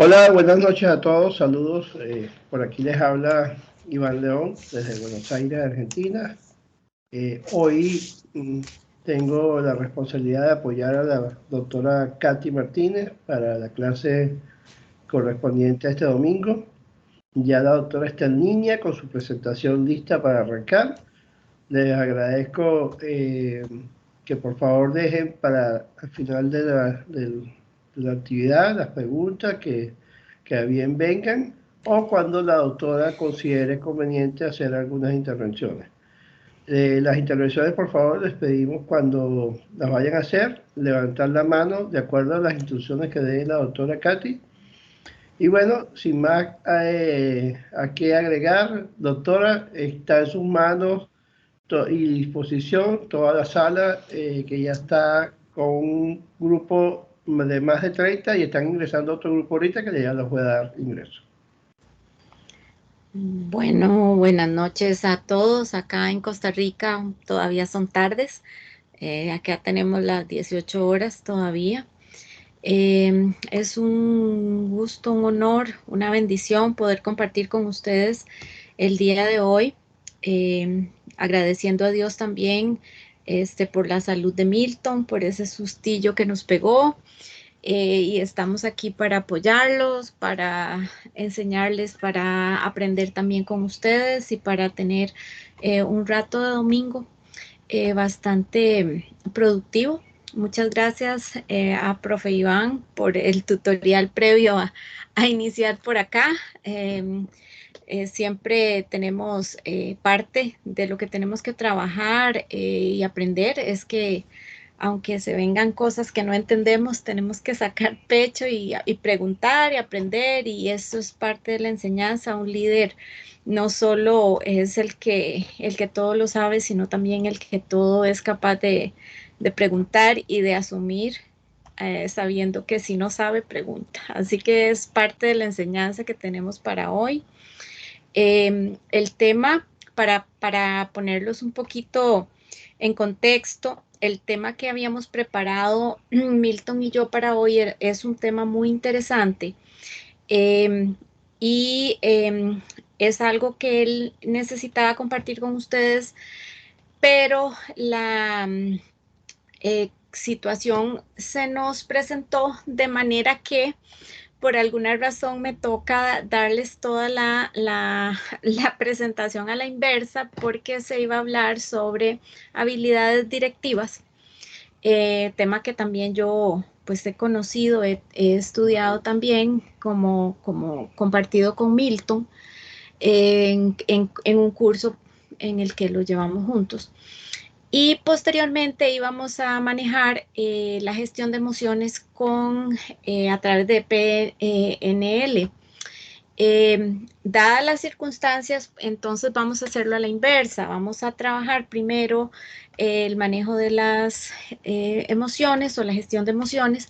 Hola, buenas noches a todos, saludos. Por aquí les habla Iván León desde Buenos Aires, Argentina. Hoy tengo la responsabilidad de apoyar a la doctora Katy Martínez para la clase correspondiente a este domingo. Ya la doctora está en línea con su presentación lista para arrancar. Les agradezco que por favor dejen para el final de la actividad las preguntas que a bien vengan o cuando la doctora considere conveniente hacer algunas intervenciones. Las intervenciones, por favor, les pedimos cuando las vayan a hacer, levantar la mano de acuerdo a las instrucciones que dé la doctora Katy. Y bueno, sin más a qué agregar, doctora, está en sus manos y disposición toda la sala que ya está con un grupo de más de 30 y están ingresando otro grupo ahorita que ya les voy a dar ingreso. Bueno, buenas noches a todos. Acá en Costa Rica todavía son tardes. Acá tenemos las 18 horas todavía. Es un gusto, un honor, una bendición poder compartir con ustedes el día de hoy. Agradeciendo a Dios también por la salud de Milton, por ese sustillo que nos pegó. Y estamos aquí para apoyarlos, para enseñarles, para aprender también con ustedes y para tener un rato de domingo bastante productivo. Muchas gracias a Profe Iván por el tutorial previo a iniciar por acá. Siempre tenemos parte de lo que tenemos que trabajar y aprender es que aunque se vengan cosas que no entendemos, tenemos que sacar pecho y preguntar y aprender, y eso es parte de la enseñanza. Un líder no solo es el que todo lo sabe, sino también el que todo es capaz de preguntar y de asumir, sabiendo que si no sabe, pregunta. Así que es parte de la enseñanza que tenemos para hoy. El tema, para ponerlos un poquito en contexto, el tema que habíamos preparado Milton y yo para hoy es un tema muy interesante, eh, y es algo que él necesitaba compartir con ustedes, pero la situación se nos presentó de manera que por alguna razón me toca darles toda la presentación a la inversa, porque se iba a hablar sobre habilidades directivas, tema que también yo pues he conocido, he estudiado también como compartido con Milton en un curso en el que lo llevamos juntos. Y posteriormente íbamos a manejar la gestión de emociones a través de PNL. Dadas las circunstancias, entonces vamos a hacerlo a la inversa. Vamos a trabajar primero el manejo de las emociones o la gestión de emociones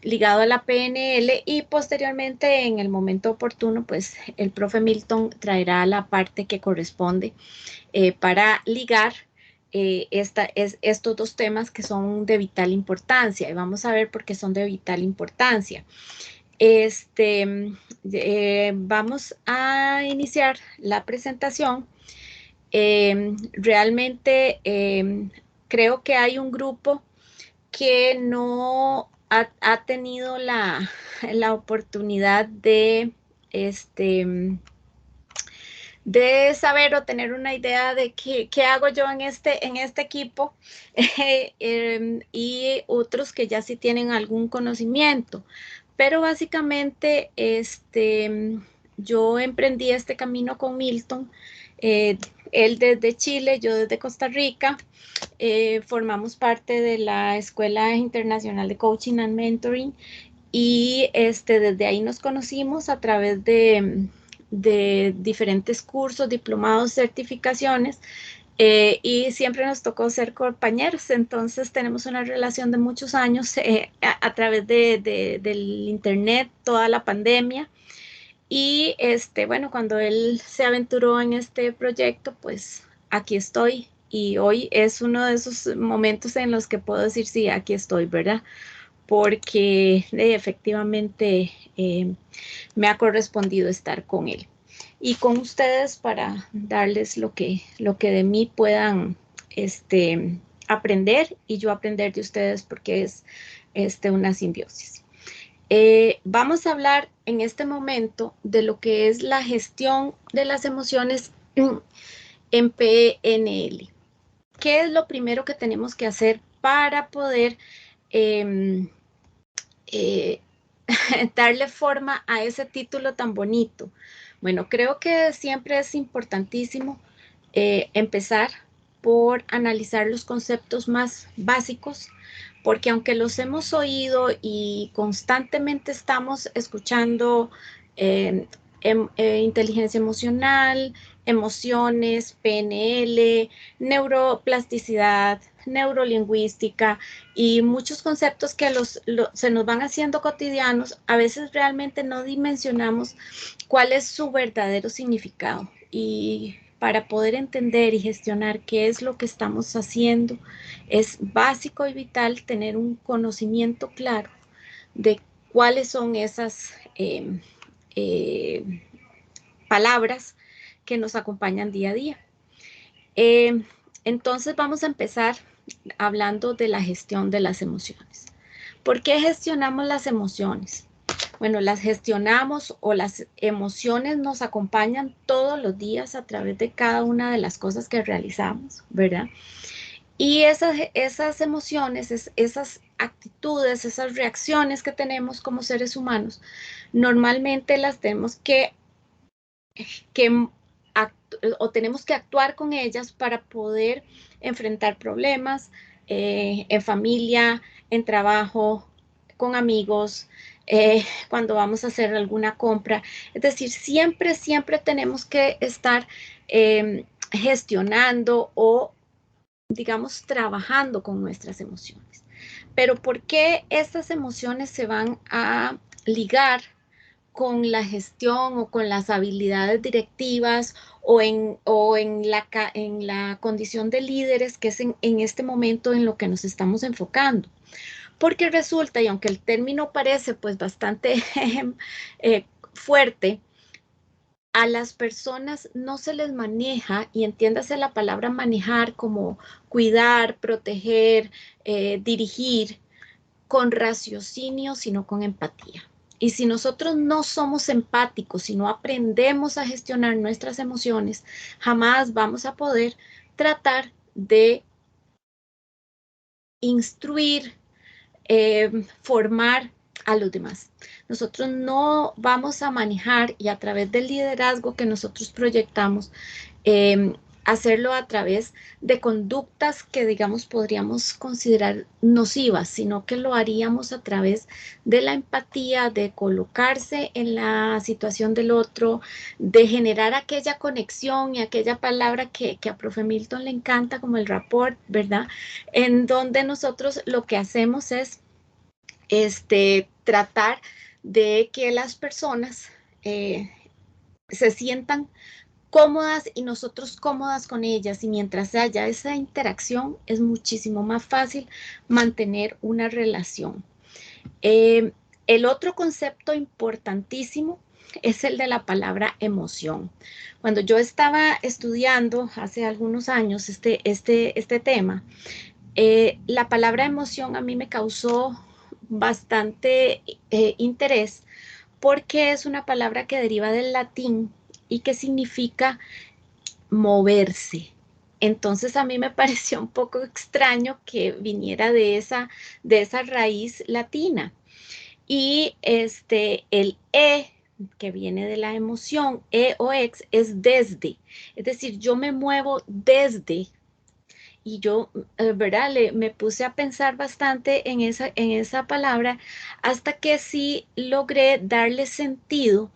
ligado a la PNL, y posteriormente en el momento oportuno pues el profe Milton traerá la parte que corresponde para ligar estos dos temas que son de vital importancia, y vamos a ver por qué son de vital importancia. Vamos a iniciar la presentación. Realmente creo que hay un grupo que no ha tenido la oportunidad de saber o tener una idea de qué hago yo en este equipo, y otros que ya sí tienen algún conocimiento. Pero básicamente yo emprendí este camino con Milton, él desde Chile, yo desde Costa Rica. Formamos parte de la Escuela Internacional de Coaching and Mentoring, y desde ahí nos conocimos a través de diferentes cursos, diplomados, certificaciones, y siempre nos tocó ser compañeros. Entonces tenemos una relación de muchos años a través del internet, toda la pandemia. Y bueno, cuando él se aventuró en este proyecto, pues aquí estoy. Y hoy es uno de esos momentos en los que puedo decir, sí, aquí estoy, ¿verdad? porque efectivamente me ha correspondido estar con él y con ustedes para darles lo que de mí puedan aprender y yo aprender de ustedes, porque es una simbiosis. Vamos a hablar en este momento de lo que es la gestión de las emociones en PNL. ¿Qué es lo primero que tenemos que hacer para poder darle forma a ese título tan bonito? Bueno, creo que siempre es importantísimo empezar por analizar los conceptos más básicos, porque aunque los hemos oído y constantemente estamos escuchando inteligencia emocional, emociones, PNL, neuroplasticidad, neurolingüística y muchos conceptos que se nos van haciendo cotidianos, a veces realmente no dimensionamos cuál es su verdadero significado. Y para poder entender y gestionar qué es lo que estamos haciendo, es básico y vital tener un conocimiento claro de cuáles son esas palabras que nos acompañan día a día. Entonces vamos a empezar hablando de la gestión de las emociones. ¿Por qué gestionamos las emociones? Bueno, las gestionamos o las emociones nos acompañan todos los días a través de cada una de las cosas que realizamos, ¿verdad? Y esas emociones, esas actitudes, esas reacciones que tenemos como seres humanos, normalmente las tenemos o tenemos que actuar con ellas para poder enfrentar problemas en familia, en trabajo, con amigos, cuando vamos a hacer alguna compra. Es decir, siempre tenemos que estar gestionando o, digamos, trabajando con nuestras emociones. Pero ¿por qué estas emociones se van a ligar con la gestión o con las habilidades directivas o en la condición de líderes, que es en este momento en lo que nos estamos enfocando? Porque resulta, y aunque el término parece pues bastante fuerte, a las personas no se les maneja, y entiéndase la palabra manejar como cuidar, proteger, dirigir, con raciocinio, sino con empatía. Y si nosotros no somos empáticos, si no aprendemos a gestionar nuestras emociones, jamás vamos a poder tratar de instruir, formar a los demás. Nosotros no vamos a manejar, y a través del liderazgo que nosotros proyectamos, hacerlo a través de conductas que, digamos, podríamos considerar nocivas, sino que lo haríamos a través de la empatía, de colocarse en la situación del otro, de generar aquella conexión y aquella palabra que a profe Milton le encanta, como el rapport, ¿verdad? En donde nosotros lo que hacemos es tratar de que las personas se sientan cómodas y nosotros cómodas con ellas, y mientras haya esa interacción es muchísimo más fácil mantener una relación. El otro concepto importantísimo es el de la palabra emoción. Cuando yo estaba estudiando hace algunos años este tema, la palabra emoción a mí me causó bastante interés, porque es una palabra que deriva del latín y que significa moverse. Entonces a mí me pareció un poco extraño que viniera de esa raíz latina. Y el que viene de la emoción, o ex, es desde. Es decir, yo me muevo desde. Y yo, ¿verdad? Me puse a pensar bastante en esa palabra, hasta que sí logré darle sentido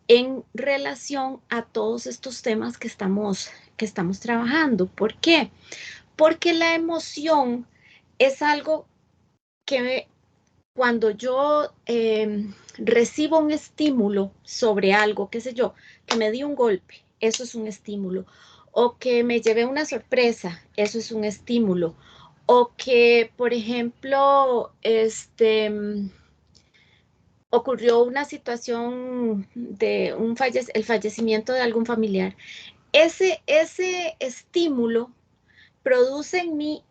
en relación a todos estos temas que estamos trabajando. ¿Por qué? Porque la emoción es algo que cuando yo recibo un estímulo sobre algo, qué sé yo, que me di un golpe, eso es un estímulo, o que me llevé una sorpresa, eso es un estímulo, O que, por ejemplo, ocurrió una situación de el fallecimiento de algún familiar. Ese estímulo produce en mí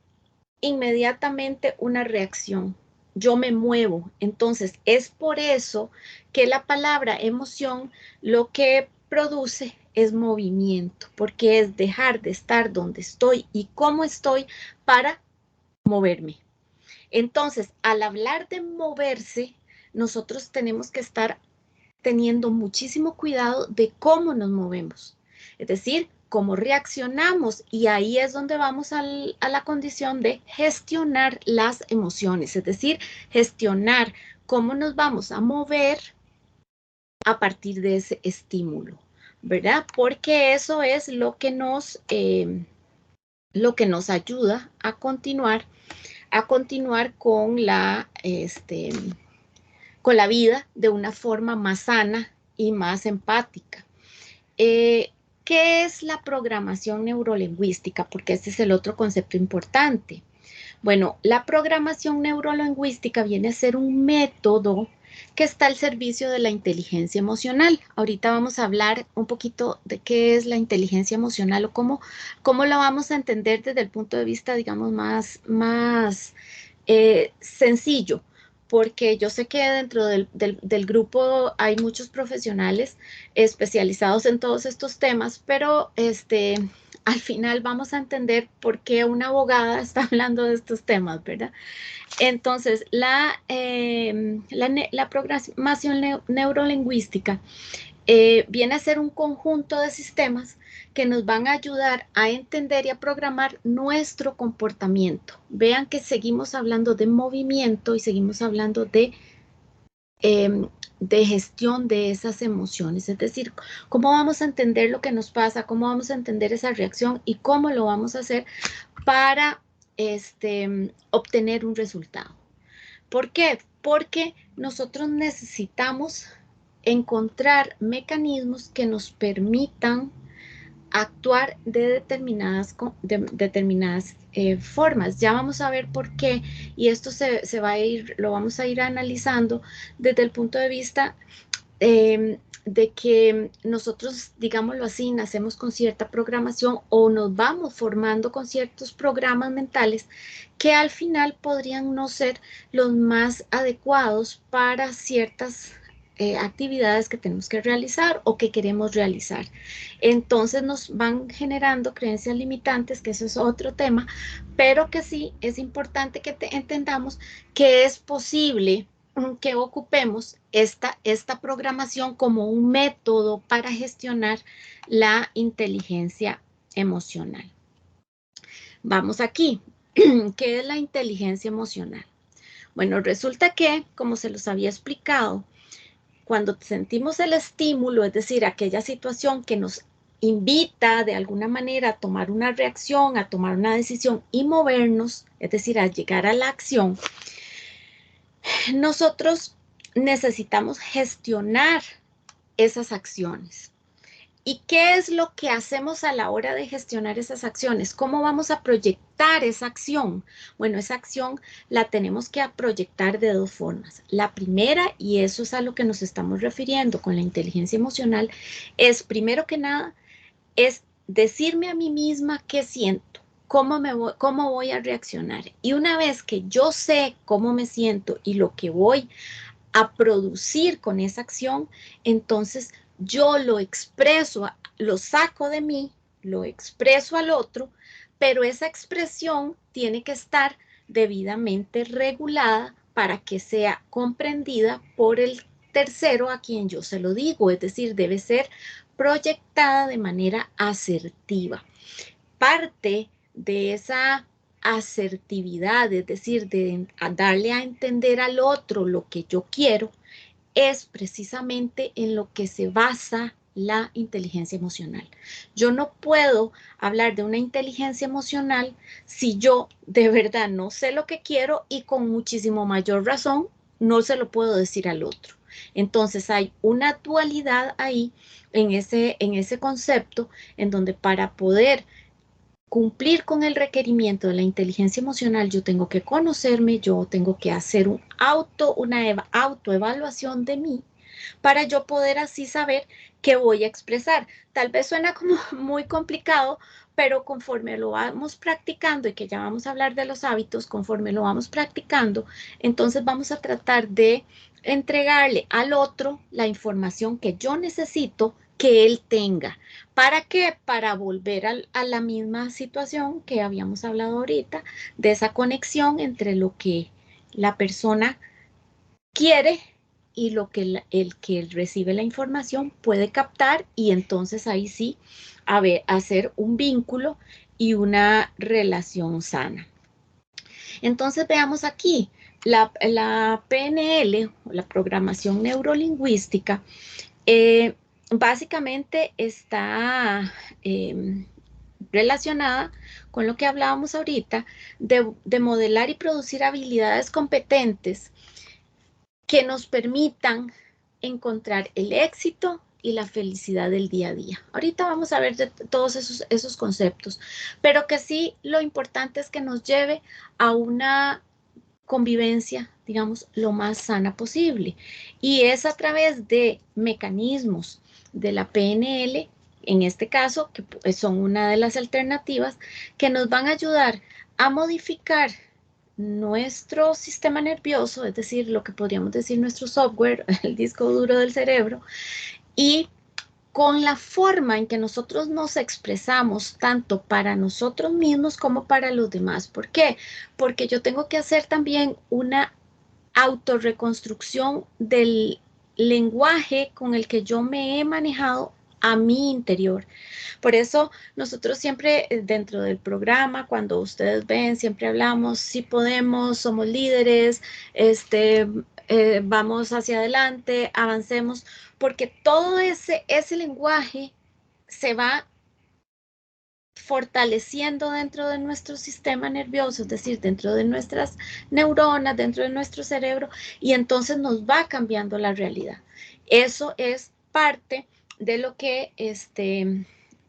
inmediatamente una reacción. Yo me muevo. Entonces, es por eso que la palabra emoción lo que produce es movimiento, porque es dejar de estar donde estoy y cómo estoy para moverme. Entonces, al hablar de moverse, nosotros tenemos que estar teniendo muchísimo cuidado de cómo nos movemos, es decir, cómo reaccionamos, y ahí es donde vamos a la condición de gestionar las emociones, es decir, gestionar cómo nos vamos a mover a partir de ese estímulo, ¿verdad? Porque eso es lo que nos ayuda a continuar con la vida de una forma más sana y más empática. Eh, ¿Qué es la programación neurolingüística? Porque este es el otro concepto importante. Bueno, la programación neurolingüística viene a ser un método que está al servicio de la inteligencia emocional. Ahorita vamos a hablar un poquito de qué es la inteligencia emocional o cómo la vamos a entender desde el punto de vista, digamos, más sencillo, porque yo sé que dentro del grupo hay muchos profesionales especializados en todos estos temas, pero al final vamos a entender por qué una abogada está hablando de estos temas, ¿verdad? Entonces, la programación neurolingüística viene a ser un conjunto de sistemas que nos van a ayudar a entender y a programar nuestro comportamiento. Vean que seguimos hablando de movimiento y seguimos hablando de gestión de esas emociones, es decir, cómo vamos a entender lo que nos pasa, cómo vamos a entender esa reacción y cómo lo vamos a hacer para obtener un resultado. ¿Por qué? Porque nosotros necesitamos encontrar mecanismos que nos permitan actuar de determinadas formas. Ya vamos a ver por qué, y esto lo vamos a ir analizando desde el punto de vista de que nosotros, digámoslo así, nacemos con cierta programación o nos vamos formando con ciertos programas mentales que al final podrían no ser los más adecuados para ciertas actividades que tenemos que realizar o que queremos realizar. Entonces nos van generando creencias limitantes, que eso es otro tema, pero que sí es importante que entendamos que es posible que ocupemos esta programación como un método para gestionar la inteligencia emocional. Vamos aquí. ¿Qué es la inteligencia emocional? Bueno, resulta que, como se los había explicado, cuando sentimos el estímulo, es decir, aquella situación que nos invita de alguna manera a tomar una reacción, a tomar una decisión y movernos, es decir, a llegar a la acción, nosotros necesitamos gestionar esas acciones. ¿Y qué es lo que hacemos a la hora de gestionar esas acciones? ¿Cómo vamos a proyectar esa acción? Bueno, esa acción la tenemos que proyectar de dos formas. La primera, y eso es a lo que nos estamos refiriendo con la inteligencia emocional, es primero que nada, es decirme a mí misma qué siento. ¿Cómo voy a reaccionar? Y una vez que yo sé cómo me siento y lo que voy a producir con esa acción, entonces yo lo expreso, lo saco de mí, lo expreso al otro, pero esa expresión tiene que estar debidamente regulada para que sea comprendida por el tercero a quien yo se lo digo, es decir, debe ser proyectada de manera asertiva. Parte de esa asertividad, es decir, de darle a entender al otro lo que yo quiero, es precisamente en lo que se basa la inteligencia emocional. Yo no puedo hablar de una inteligencia emocional si yo de verdad no sé lo que quiero y con muchísimo mayor razón no se lo puedo decir al otro. Entonces hay una dualidad ahí en ese concepto en donde para poder cumplir con el requerimiento de la inteligencia emocional, yo tengo que conocerme, yo tengo que hacer una autoevaluación de mí para yo poder así saber qué voy a expresar. Tal vez suena como muy complicado, pero conforme lo vamos practicando, y que ya vamos a hablar de los hábitos, conforme lo vamos practicando, entonces vamos a tratar de entregarle al otro la información que yo necesito que él tenga. ¿Para qué? Para volver a la misma situación que habíamos hablado ahorita, de esa conexión entre lo que la persona quiere y lo que el que recibe la información puede captar, y entonces ahí sí hacer un vínculo y una relación sana. Entonces veamos aquí, la PNL, la programación neurolingüística, básicamente está relacionada con lo que hablábamos ahorita de modelar y producir habilidades competentes que nos permitan encontrar el éxito y la felicidad del día a día. Ahorita vamos a ver de todos esos conceptos, pero que sí lo importante es que nos lleve a una convivencia, digamos, lo más sana posible. Y es a través de mecanismos de la PNL, en este caso, que son una de las alternativas, que nos van a ayudar a modificar nuestro sistema nervioso, es decir, lo que podríamos decir nuestro software, el disco duro del cerebro, y con la forma en que nosotros nos expresamos, tanto para nosotros mismos como para los demás. ¿Por qué? Porque yo tengo que hacer también una autorreconstrucción del lenguaje con el que yo me he manejado a mi interior. Por eso nosotros siempre dentro del programa, cuando ustedes ven, siempre hablamos, si podemos, somos líderes, vamos hacia adelante, avancemos, porque todo ese lenguaje se va fortaleciendo dentro de nuestro sistema nervioso, es decir, dentro de nuestras neuronas, dentro de nuestro cerebro, y entonces nos va cambiando la realidad. Eso es parte de lo que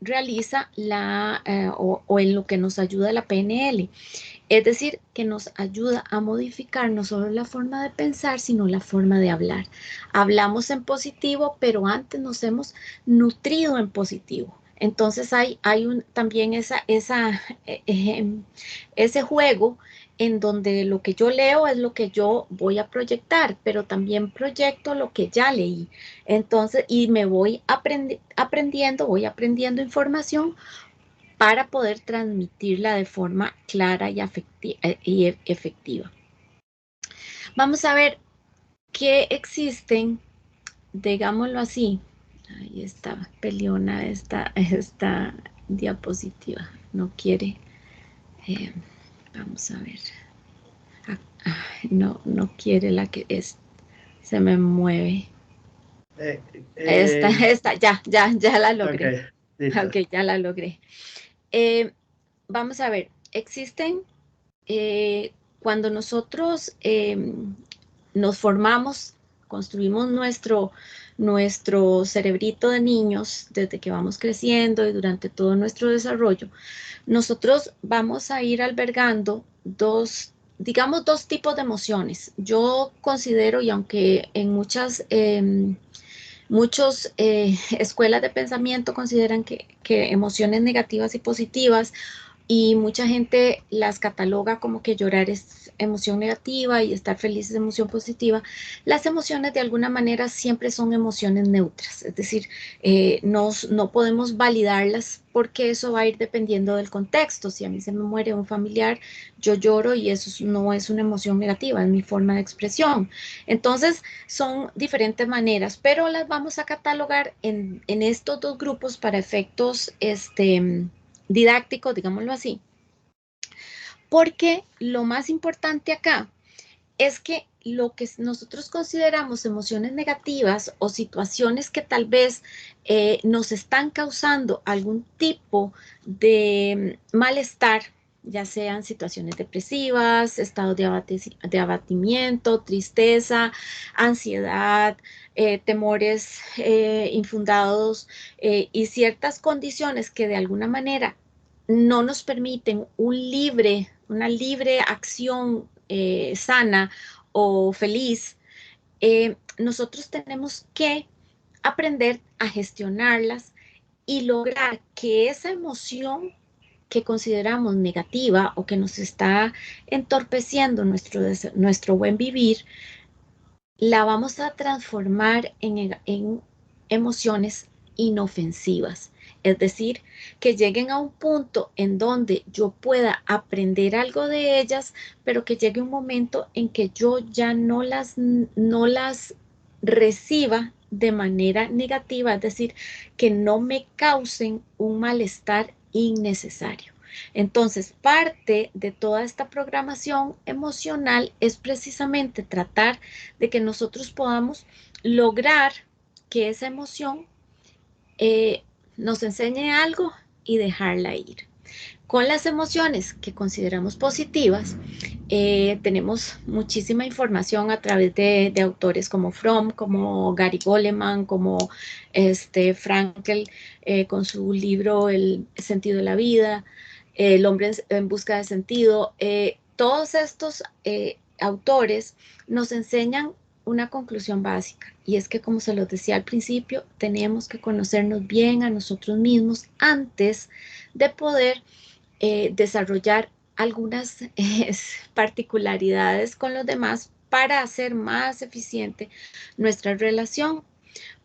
realiza o en lo que nos ayuda la PNL. Es decir, que nos ayuda a modificar no solo la forma de pensar, sino la forma de hablar. Hablamos en positivo, pero antes nos hemos nutrido en positivo. Entonces hay también ese juego en donde lo que yo leo es lo que yo voy a proyectar, pero también proyecto lo que ya leí. Entonces, y me voy voy aprendiendo información para poder transmitirla de forma clara y efectiva. Vamos a ver qué existen, digámoslo así. Ahí está, peleona esta diapositiva. No quiere. Vamos a ver. No quiere la que es. Se me mueve. Esta, ya la logré. Ok, ya la logré. Vamos a ver, existen cuando nosotros nos formamos, construimos nuestro cerebrito de niños desde que vamos creciendo y durante todo nuestro desarrollo, nosotros vamos a ir albergando dos tipos de emociones. Yo considero, y aunque en muchas escuelas de pensamiento consideran que emociones negativas y positivas, y mucha gente las cataloga como que llorar es emoción negativa y estar feliz es emoción positiva. Las emociones de alguna manera siempre son emociones neutras, es decir, no podemos validarlas porque eso va a ir dependiendo del contexto. Si a mí se me muere un familiar, yo lloro y eso no es una emoción negativa, es mi forma de expresión. Entonces, son diferentes maneras, pero las vamos a catalogar en estos dos grupos para efectos didácticos, digámoslo así, porque lo más importante acá es que lo que nosotros consideramos emociones negativas o situaciones que tal vez nos están causando algún tipo de malestar, ya sean situaciones depresivas, estados de abatimiento, tristeza, ansiedad, temores infundados y ciertas condiciones que de alguna manera no nos permiten una libre acción sana o feliz, nosotros tenemos que aprender a gestionarlas y lograr que esa emoción que consideramos negativa o que nos está entorpeciendo nuestro buen vivir, la vamos a transformar en emociones inofensivas. Es decir, que lleguen a un punto en donde yo pueda aprender algo de ellas, pero que llegue un momento en que yo ya no las reciba de manera negativa, es decir, que no me causen un malestar innecesario. Entonces, parte de toda esta programación emocional es precisamente tratar de que nosotros podamos lograr que esa emoción nos enseñe algo y dejarla ir. Con las emociones que consideramos positivas, tenemos muchísima información a través de autores como Fromm, como Gary Goleman, como Frankl, con su libro El sentido de la vida, El hombre en busca de sentido. Todos estos autores nos enseñan una conclusión básica, y es que, como se los decía al principio, tenemos que conocernos bien a nosotros mismos antes de poder desarrollar algunas particularidades con los demás para hacer más eficiente nuestra relación.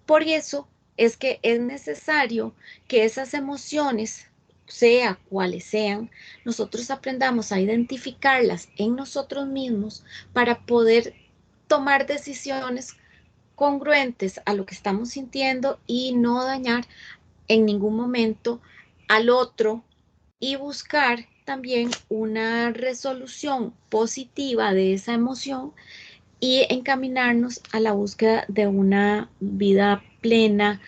Por eso es que es necesario que esas emociones, sea cuales sean, nosotros aprendamos a identificarlas en nosotros mismos para poder tomar decisiones congruentes a lo que estamos sintiendo y no dañar en ningún momento al otro, y buscar también una resolución positiva de esa emoción y encaminarnos a la búsqueda de una vida plena,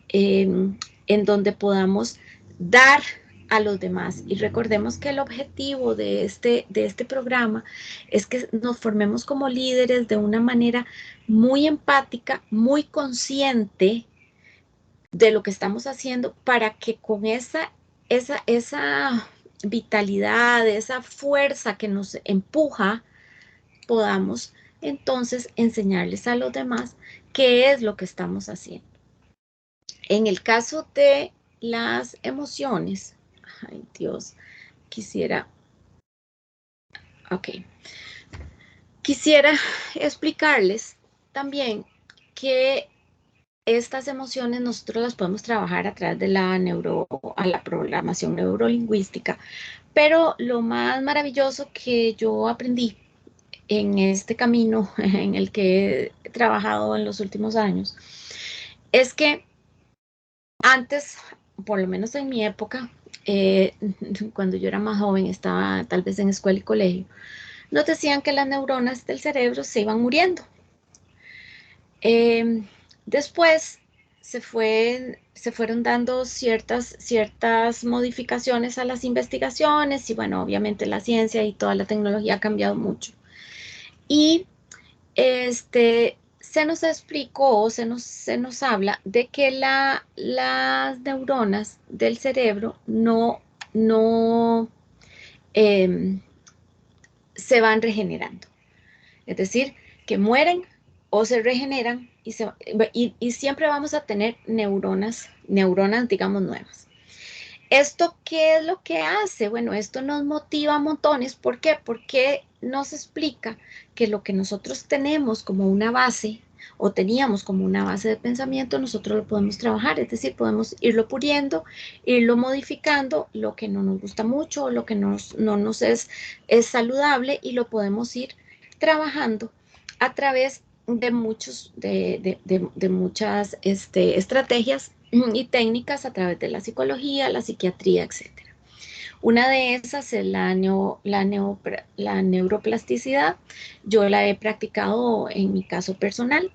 en donde podamos dar a los demás. Y recordemos que el objetivo de este programa es que nos formemos como líderes de una manera muy empática, muy consciente de lo que estamos haciendo, para que con esa vitalidad, esa fuerza que nos empuja, podamos entonces enseñarles a los demás qué es lo que estamos haciendo. En el caso de las emociones, ay Dios, quisiera, ok, quisiera explicarles también que estas emociones nosotros las podemos trabajar a través de la programación neurolingüística, pero lo más maravilloso que yo aprendí en este camino en el que he trabajado en los últimos años es que antes, por lo menos en mi época, eh, cuando yo era más joven, estaba tal vez en escuela y colegio, nos decían que las neuronas del cerebro se iban muriendo. Después se fueron dando ciertas modificaciones a las investigaciones, y bueno, obviamente la ciencia y toda la tecnología ha cambiado mucho. Y se nos explicó, se nos habla de que las neuronas del cerebro no eh, se van regenerando. Es decir, que mueren o se regeneran y siempre vamos a tener neuronas, digamos, nuevas. ¿Esto qué es lo que hace? Bueno, esto nos motiva a montones. ¿Por qué? Porque nos explica que lo que nosotros tenemos como una base, o teníamos como una base de pensamiento, nosotros lo podemos trabajar, es decir, podemos irlo puliendo, irlo modificando, lo que no nos gusta mucho, lo que no nos es saludable, y lo podemos ir trabajando a través de muchas estrategias y técnicas a través de la psicología, la psiquiatría, etc. Una de esas es la neuroplasticidad. Yo la he practicado en mi caso personal.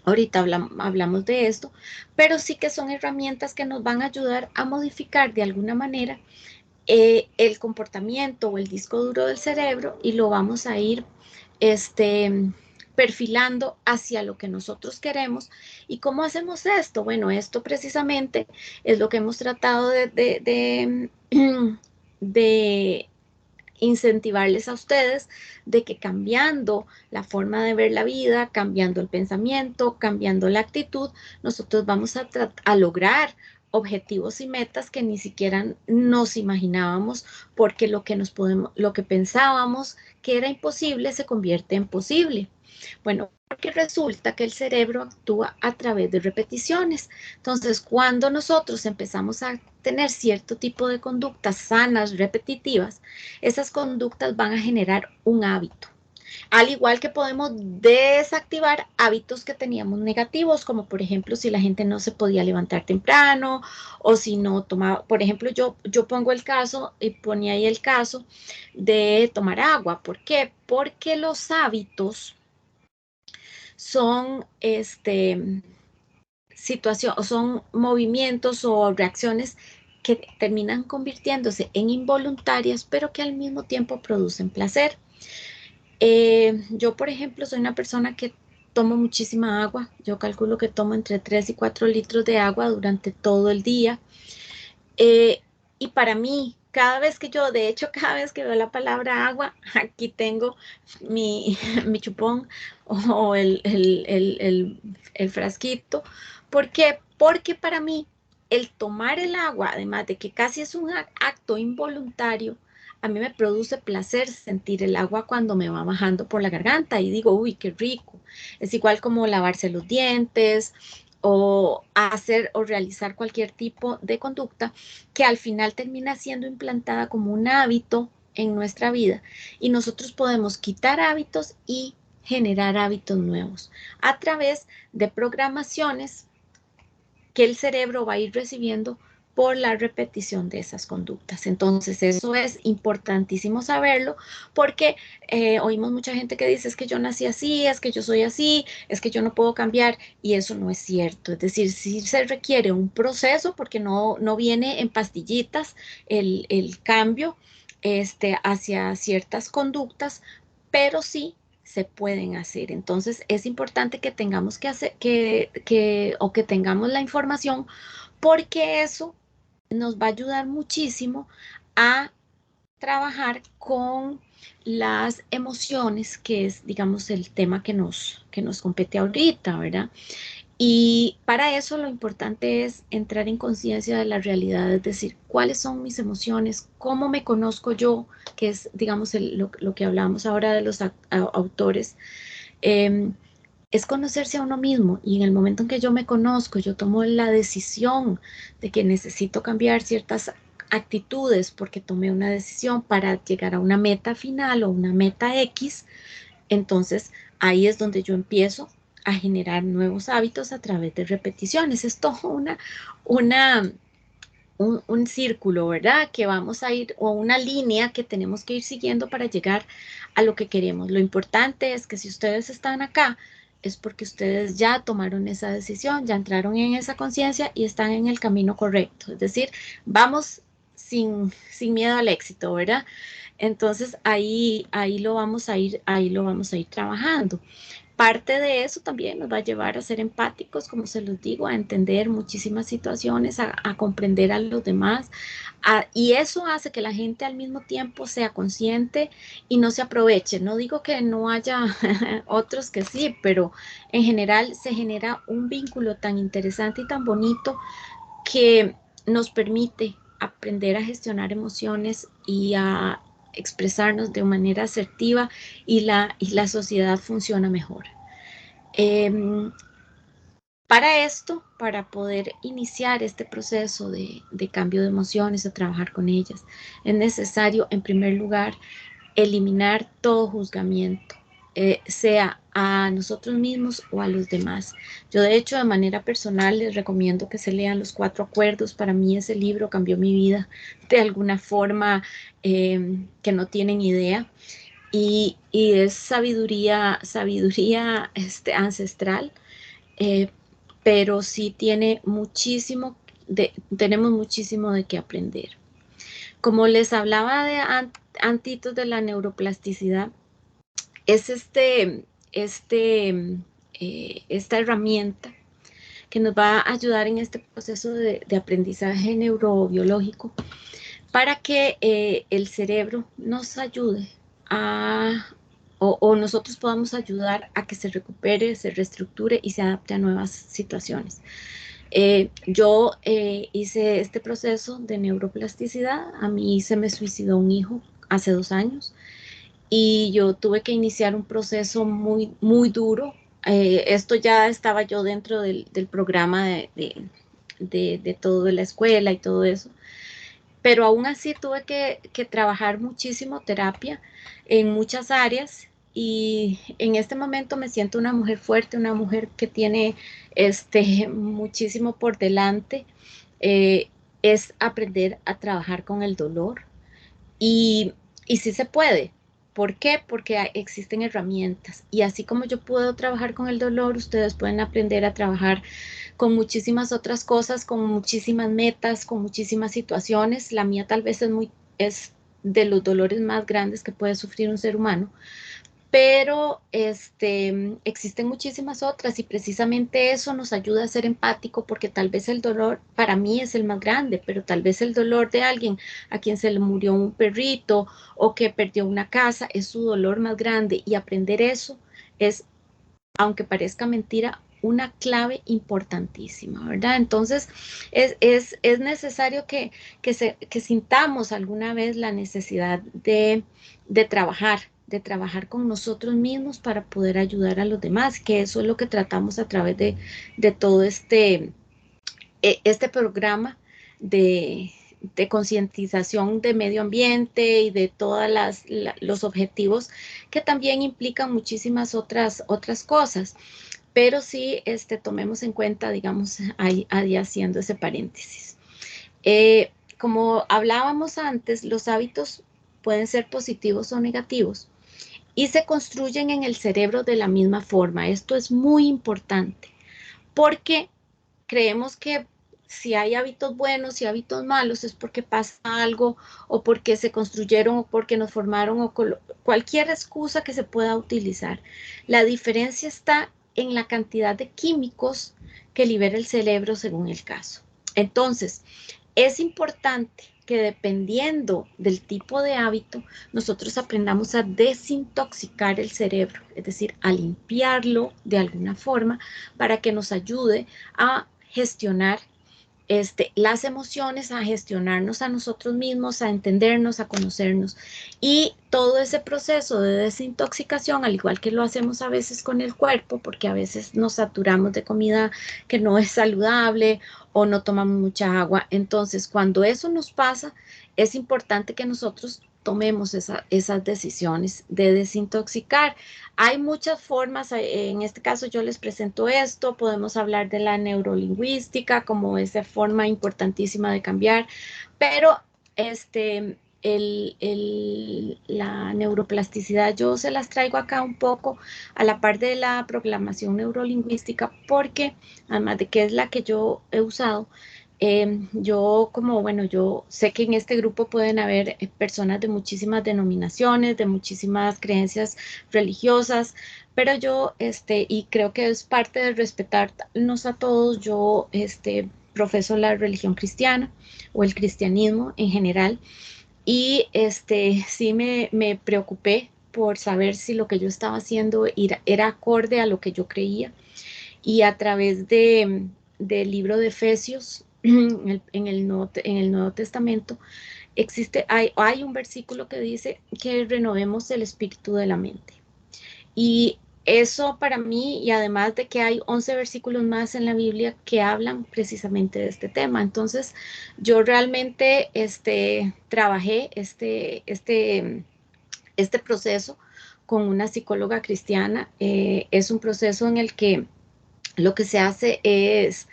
Ahorita hablamos de esto, pero sí que son herramientas que nos van a ayudar a modificar de alguna manera el comportamiento o el disco duro del cerebro, y lo vamos a ir perfilando hacia lo que nosotros queremos. ¿Y cómo hacemos esto? Bueno, esto precisamente es lo que hemos tratado de incentivarles a ustedes de que cambiando la forma de ver la vida, cambiando el pensamiento, cambiando la actitud, nosotros vamos a lograr objetivos y metas que ni siquiera nos imaginábamos, porque lo que pensábamos que era imposible se convierte en posible. Bueno, porque resulta que el cerebro actúa a través de repeticiones. Entonces, cuando nosotros empezamos a tener cierto tipo de conductas sanas, repetitivas, esas conductas van a generar un hábito. Al igual que podemos desactivar hábitos que teníamos negativos, como por ejemplo si la gente no se podía levantar temprano o si no tomaba, por ejemplo, yo pongo el caso y ponía ahí el caso de tomar agua. ¿Por qué? Porque los hábitos son son movimientos o reacciones que terminan convirtiéndose en involuntarias, pero que al mismo tiempo producen placer. Yo, por ejemplo, soy una persona que tomo muchísima agua. Yo calculo que tomo entre 3 y 4 litros de agua durante todo el día. Eh, y para mí, de hecho, cada vez que veo la palabra agua, aquí tengo mi, mi chupón o el frasquito. ¿Por qué? Porque para mí, el tomar el agua, además de que casi es un acto involuntario, a mí me produce placer sentir el agua cuando me va bajando por la garganta y digo, uy, qué rico. Es igual como lavarse los dientes o hacer o realizar cualquier tipo de conducta que al final termina siendo implantada como un hábito en nuestra vida, y nosotros podemos quitar hábitos y generar hábitos nuevos a través de programaciones que el cerebro va a ir recibiendo por la repetición de esas conductas. Entonces, eso es importantísimo saberlo, porque oímos mucha gente que dice, es que yo nací así, es que yo soy así, es que yo no puedo cambiar, y eso no es cierto. Es decir, sí se requiere un proceso, porque no viene en pastillitas el cambio hacia ciertas conductas, pero sí se pueden hacer. Entonces es importante que tengamos que hacer o que tengamos la información, porque eso nos va a ayudar muchísimo a trabajar con las emociones, que es, digamos, el tema que nos compete ahorita, ¿verdad? Y para eso lo importante es entrar en conciencia de la realidad, es decir, cuáles son mis emociones, cómo me conozco yo, que es, digamos, lo que hablamos ahora de los autores. eh, es conocerse a uno mismo, y en el momento en que yo me conozco, yo tomo la decisión de que necesito cambiar ciertas actitudes porque tomé una decisión para llegar a una meta final o una meta X. Entonces ahí es donde yo empiezo a generar nuevos hábitos a través de repeticiones. Es todo una, un círculo, ¿verdad? Que vamos a ir, o una línea que tenemos que ir siguiendo para llegar a lo que queremos. Lo importante es que si ustedes están acá, es porque ustedes ya tomaron esa decisión, ya entraron en esa conciencia y están en el camino correcto. Es decir, vamos sin miedo al éxito, ¿verdad? Entonces ahí lo vamos a ir trabajando. Parte de eso también nos va a llevar a ser empáticos, como se los digo, a entender muchísimas situaciones, a comprender a los demás, y eso hace que la gente al mismo tiempo sea consciente y no se aproveche. No digo que no haya otros que sí, pero en general se genera un vínculo tan interesante y tan bonito que nos permite aprender a gestionar emociones y a expresarnos de manera asertiva, y la sociedad funciona mejor. Eh, para esto, para poder iniciar este proceso de cambio de emociones, de trabajar con ellas, es necesario, en primer lugar, eliminar todo juzgamiento, sea a nosotros mismos o a los demás. Yo, de hecho, de manera personal, les recomiendo que se lean Los Cuatro Acuerdos. Para mí ese libro cambió mi vida de alguna forma que no tienen idea. Y es sabiduría ancestral, eh, pero sí tenemos muchísimo de qué aprender. Como les hablaba antitos de la neuroplasticidad, es esta herramienta que nos va a ayudar en este proceso de aprendizaje neurobiológico, para que el cerebro nos ayude o nosotros podamos ayudar a que se recupere, se reestructure y se adapte a nuevas situaciones. Yo hice este proceso de neuroplasticidad. A mí se me suicidó un hijo hace 2 años y yo tuve que iniciar un proceso muy, muy duro. Esto ya estaba yo dentro del programa de todo de la escuela y todo eso, pero aún así tuve que trabajar muchísimo terapia en muchas áreas y en este momento me siento una mujer fuerte, una mujer que tiene muchísimo por delante. Eh, es aprender a trabajar con el dolor y sí se puede. ¿Por qué? Porque existen herramientas y así como yo puedo trabajar con el dolor, ustedes pueden aprender a trabajar con muchísimas otras cosas, con muchísimas metas, con muchísimas situaciones. La mía tal vez es de los dolores más grandes que puede sufrir un ser humano, pero existen muchísimas otras y precisamente eso nos ayuda a ser empático porque tal vez el dolor para mí es el más grande, pero tal vez el dolor de alguien a quien se le murió un perrito o que perdió una casa es su dolor más grande y aprender eso es, aunque parezca mentira, una clave importantísima, ¿verdad? Entonces, es necesario que sintamos alguna vez la necesidad de trabajar con nosotros mismos para poder ayudar a los demás, que eso es lo que tratamos a través de todo este programa de concientización de medio ambiente y de todos los objetivos que también implican muchísimas otras cosas. Pero sí, tomemos en cuenta, digamos, ahí haciendo ese paréntesis. Como hablábamos antes, los hábitos pueden ser positivos o negativos y se construyen en el cerebro de la misma forma. Esto es muy importante porque creemos que si hay hábitos buenos y hábitos malos es porque pasa algo o porque se construyeron o porque nos formaron o cualquier excusa que se pueda utilizar. La diferencia está en la cantidad de químicos que libera el cerebro según el caso. Entonces, es importante que dependiendo del tipo de hábito, nosotros aprendamos a desintoxicar el cerebro, es decir, a limpiarlo de alguna forma para que nos ayude a gestionar las emociones, a gestionarnos a nosotros mismos, a entendernos, a conocernos. Y todo ese proceso de desintoxicación, al igual que lo hacemos a veces con el cuerpo, porque a veces nos saturamos de comida que no es saludable o no tomamos mucha agua. Entonces, cuando eso nos pasa, es importante que nosotros tomemos esas decisiones de desintoxicar. Hay muchas formas, en este caso yo les presento esto, podemos hablar de la neurolingüística como esa forma importantísima de cambiar, pero la neuroplasticidad yo se las traigo acá un poco a la par de la programación neurolingüística porque además de que es la que yo he usado, yo como, bueno, yo sé que en este grupo pueden haber personas de muchísimas denominaciones, de muchísimas creencias religiosas, pero yo, y creo que es parte de respetarnos a todos, yo, profeso la religión cristiana o el cristianismo en general, y sí me preocupé por saber si lo que yo estaba haciendo era acorde a lo que yo creía, y a través del libro de Efesios, en el Nuevo Testamento, hay un versículo que dice que renovemos el espíritu de la mente. Y eso para mí, y además de que hay 11 versículos más en la Biblia que hablan precisamente de este tema. Entonces, yo realmente trabajé este proceso con una psicóloga cristiana. Es un proceso en el que lo que se hace es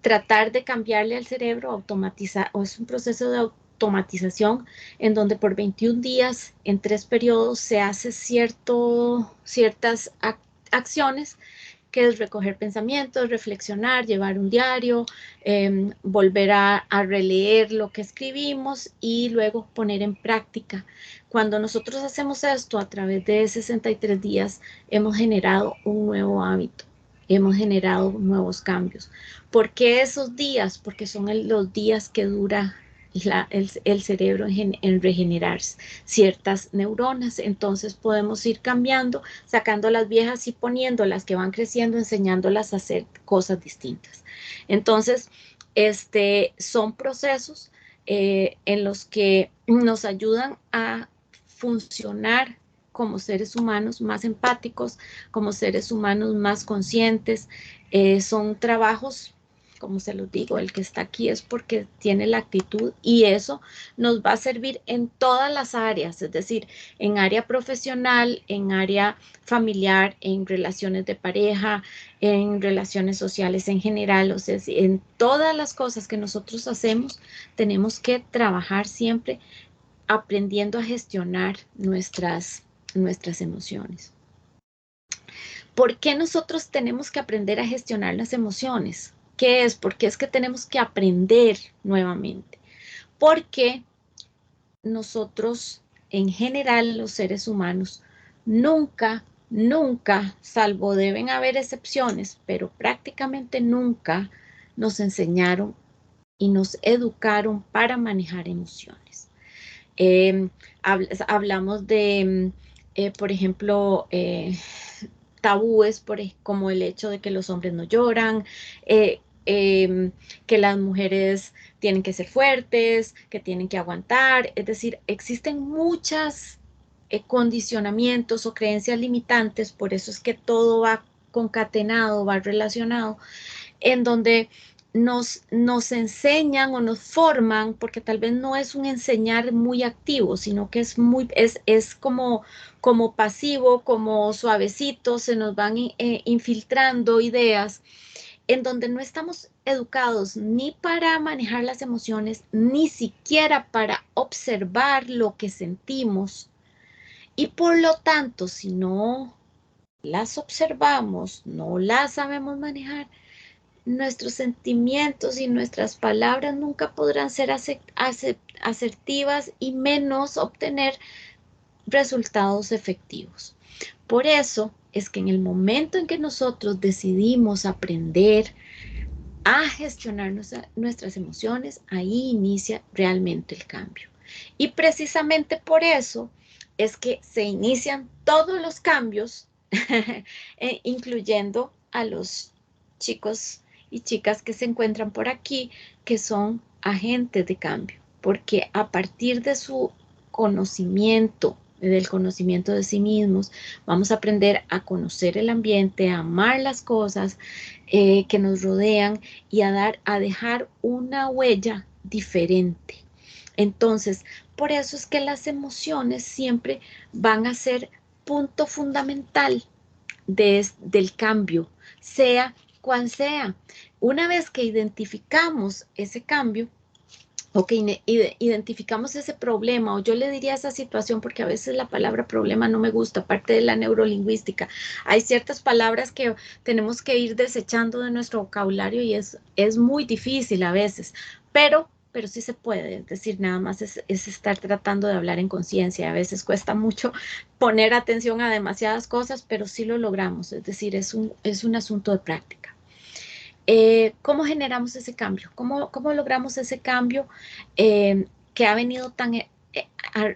tratar de cambiarle al cerebro, automatizar, o es un proceso de automatización en donde por 21 días en 3 periodos se hace ciertas acciones que es recoger pensamientos, reflexionar, llevar un diario, volver a releer lo que escribimos y luego poner en práctica. Cuando nosotros hacemos esto a través de 63 días, hemos generado un nuevo hábito, hemos generado nuevos cambios. ¿Por qué esos días? Porque son los días que dura el cerebro en regenerar ciertas neuronas. Entonces podemos ir cambiando, sacando las viejas y poniendo las que van creciendo, enseñándolas a hacer cosas distintas. Entonces, son procesos en los que nos ayudan a funcionar como seres humanos más empáticos, como seres humanos más conscientes. Son trabajos, como se los digo, el que está aquí es porque tiene la actitud, y eso nos va a servir en todas las áreas, es decir, en área profesional, en área familiar, en relaciones de pareja, en relaciones sociales en general. O sea, en todas las cosas que nosotros hacemos, tenemos que trabajar siempre aprendiendo a gestionar nuestras emociones. ¿Por qué nosotros tenemos que aprender a gestionar las emociones? ¿Qué es? Porque es que tenemos que aprender nuevamente. Porque nosotros, en general, los seres humanos, nunca, nunca, salvo deben haber excepciones, pero prácticamente nunca nos enseñaron y nos educaron para manejar emociones. Hablamos de, por ejemplo, tabúes, como el hecho de que los hombres no lloran, eh, que las mujeres tienen que ser fuertes, que tienen que aguantar. Es decir, existen muchas condicionamientos o creencias limitantes, por eso es que todo va concatenado, va relacionado, en donde nos enseñan o nos forman, porque tal vez no es un enseñar muy activo, sino que es como pasivo, como suavecito, se nos van infiltrando ideas en donde no estamos educados ni para manejar las emociones, ni siquiera para observar lo que sentimos. Y por lo tanto, si no las observamos, no las sabemos manejar, nuestros sentimientos y nuestras palabras nunca podrán ser asertivas, y menos obtener resultados efectivos. Por eso es que en el momento en que nosotros decidimos aprender a gestionar nuestras emociones, ahí inicia realmente el cambio. Y precisamente por eso es que se inician todos los cambios, incluyendo a los chicos y chicas que se encuentran por aquí, que son agentes de cambio, porque a partir de su conocimiento, del conocimiento de sí mismos, vamos a aprender a conocer el ambiente, a amar las cosas que nos rodean, y a dejar una huella diferente. Entonces, por eso es que las emociones siempre van a ser punto fundamental del cambio, sea cual sea. Una vez que identificamos ese cambio, o que identificamos ese problema, o yo le diría esa situación, porque a veces la palabra problema no me gusta, aparte de la neurolingüística. Hay ciertas palabras que tenemos que ir desechando de nuestro vocabulario, y es muy difícil a veces, pero sí se puede. Es decir, nada más es estar tratando de hablar en conciencia. A veces cuesta mucho poner atención a demasiadas cosas, pero sí lo logramos. Es decir, es un asunto de práctica. ¿Cómo generamos ese cambio? ¿Cómo logramos ese cambio que ha venido tan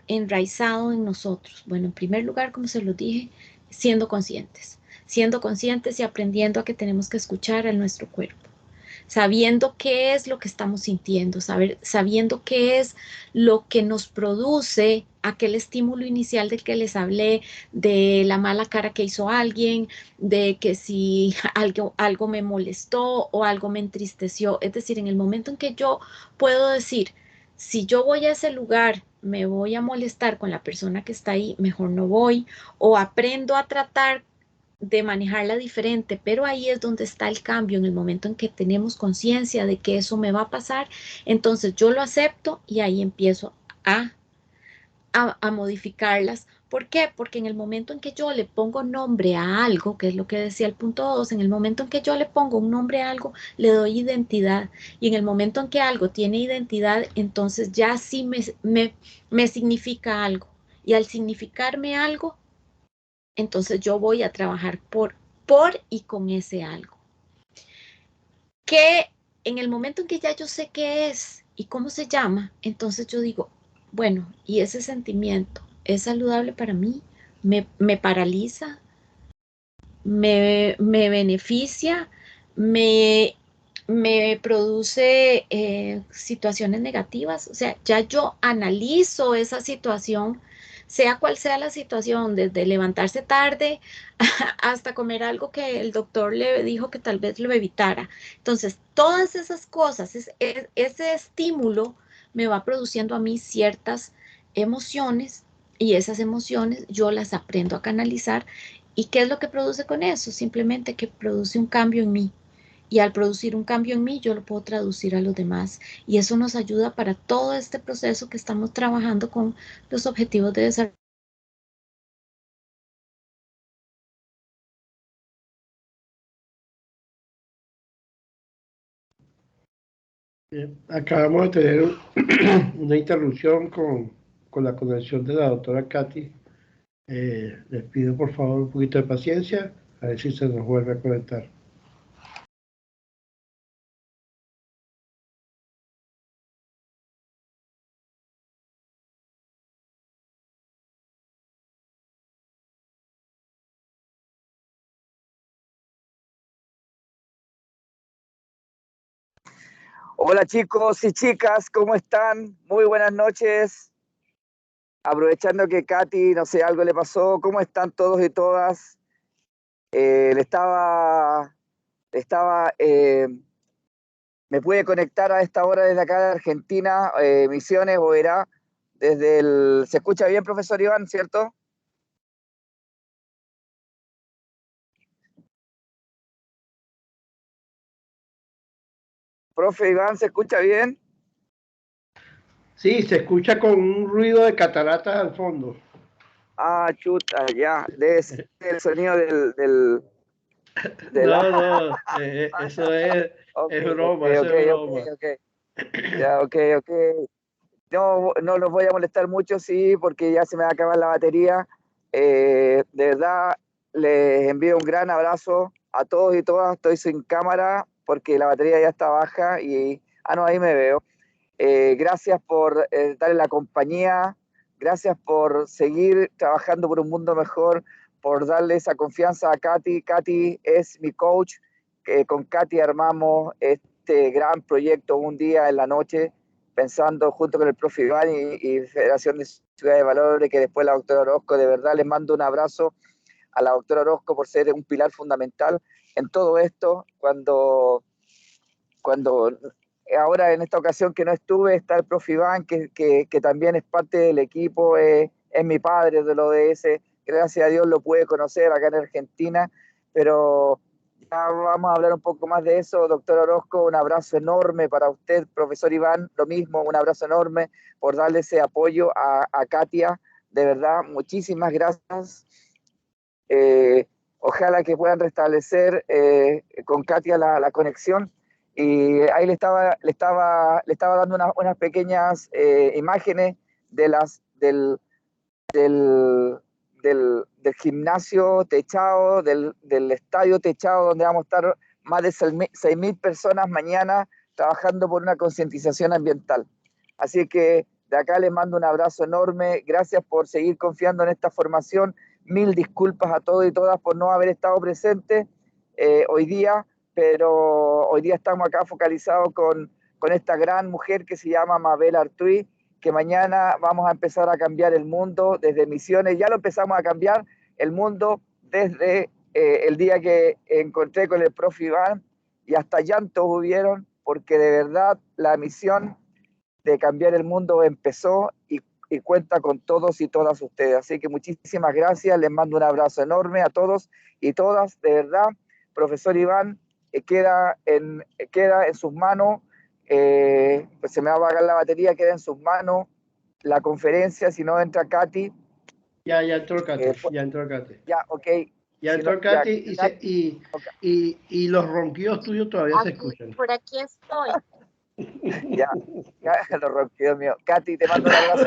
enraizado en nosotros? Bueno, en primer lugar, como se lo dije, siendo conscientes y aprendiendo a que tenemos que escuchar a nuestro cuerpo, sabiendo qué es lo que estamos sintiendo, sabiendo qué es lo que nos produce aquel estímulo inicial del que les hablé, de la mala cara que hizo alguien, de que si algo me molestó o algo me entristeció. Es decir, en el momento en que yo puedo decir, si yo voy a ese lugar, me voy a molestar con la persona que está ahí, mejor no voy, o aprendo a tratar de manejarla diferente, pero ahí es donde está el cambio. En el momento en que tenemos conciencia de que eso me va a pasar, entonces yo lo acepto, y ahí empiezo a modificarlas. ¿Por qué? Porque en el momento en que yo le pongo nombre a algo, que es lo que decía el punto 2, en el momento en que yo le pongo un nombre a algo, le doy identidad. Y en el momento en que algo tiene identidad, entonces ya sí me significa algo. Y al significarme algo, entonces yo voy a trabajar por y con ese algo. Que en el momento en que ya yo sé qué es ¿Y cómo se llama? Entonces yo digo, bueno, ¿y ese sentimiento es saludable para mí? ¿Me paraliza? ¿Me beneficia? ¿Me, me produce situaciones negativas? O sea, ya yo analizo esa situación, sea cual sea la situación, desde levantarse tarde hasta comer algo que el doctor le dijo que tal vez lo evitara. Entonces, todas esas cosas, ese estímulo me va produciendo a mí ciertas emociones y esas emociones yo las aprendo a canalizar. ¿Y qué es lo que produce con eso? Simplemente que produce un cambio en mí. Y al producir un cambio en mí, yo lo puedo traducir a los demás. Y eso nos ayuda para todo este proceso que estamos trabajando con los objetivos de desarrollo. Acabamos de tener una interrupción con la conexión de la doctora Katy. Les pido por favor un poquito de paciencia, a ver si se nos vuelve a conectar. Hola chicos y chicas, ¿cómo están? Muy buenas noches. Aprovechando que Katy, no sé, algo le pasó, ¿cómo están todos y todas? Le estaba, me pude conectar a esta hora desde acá de Argentina, Misiones, Oberá, desde el... ¿Se escucha bien, profesor Iván, cierto? Profe Iván, ¿se escucha bien? Sí, se escucha con un ruido de cataratas al fondo. Ah, chuta, ya, debe ser el sonido del... No, eso Ok, es ok, broma, eso ok, es ok, broma. ok. Ya, ok, ok. No, no los voy a molestar mucho, sí, porque ya se me va a acabar la batería. De verdad, les envío un gran abrazo a todos y todas. Estoy sin cámara porque la batería ya está baja y... Ah, no, ahí me veo. Gracias por darle la compañía, gracias por seguir trabajando por un mundo mejor, por darle esa confianza a Katy. Katy es mi coach. Con Katy armamos este gran proyecto un día en la noche, pensando junto con el profe Iván y Federación de Ciudad de Valores, que después la doctora Orozco. De verdad les mando un abrazo a la doctora Orozco por ser un pilar fundamental en todo esto. Cuando ahora en esta ocasión que no estuve, está el profe Iván, que también es parte del equipo, es mi padre del ODS, gracias a Dios lo pude conocer acá en Argentina, pero ya vamos a hablar un poco más de eso. Doctor Orozco, un abrazo enorme para usted. Profesor Iván, lo mismo, un abrazo enorme por darle ese apoyo a Katia, de verdad, muchísimas gracias. Ojalá que puedan restablecer con Katia la conexión. Y ahí le estaba dando unas pequeñas imágenes de del, del gimnasio techado, del estadio techado, donde vamos a estar más de 6.000 personas mañana trabajando por una concientización ambiental. Así que de acá les mando un abrazo enorme. Gracias por seguir confiando en esta formación. Mil disculpas a todos y todas por no haber estado presentes hoy día, pero hoy día estamos acá focalizados con esta gran mujer que se llama Mabel Artuí, que mañana vamos a empezar a cambiar el mundo desde Misiones. Ya lo empezamos a cambiar el mundo desde el día que encontré con el profe Iván, y hasta llantos hubieron, porque de verdad la misión de cambiar el mundo empezó y cuenta con todos y todas ustedes. Así que muchísimas gracias, les mando un abrazo enorme a todos y todas, de verdad. Profesor Iván, queda en sus manos, pues se me va a apagar la batería, queda en sus manos la conferencia. Si no entra Katy, Ya entró Katy, pues, ya entró Katy. ya, ok. Ya Si no, entró ya, Katy okay. y los ronquidos tuyos todavía se Aquí, escuchan. por aquí estoy. Ya, ya lo rompí, Dios mío. Katy, te mando un abrazo.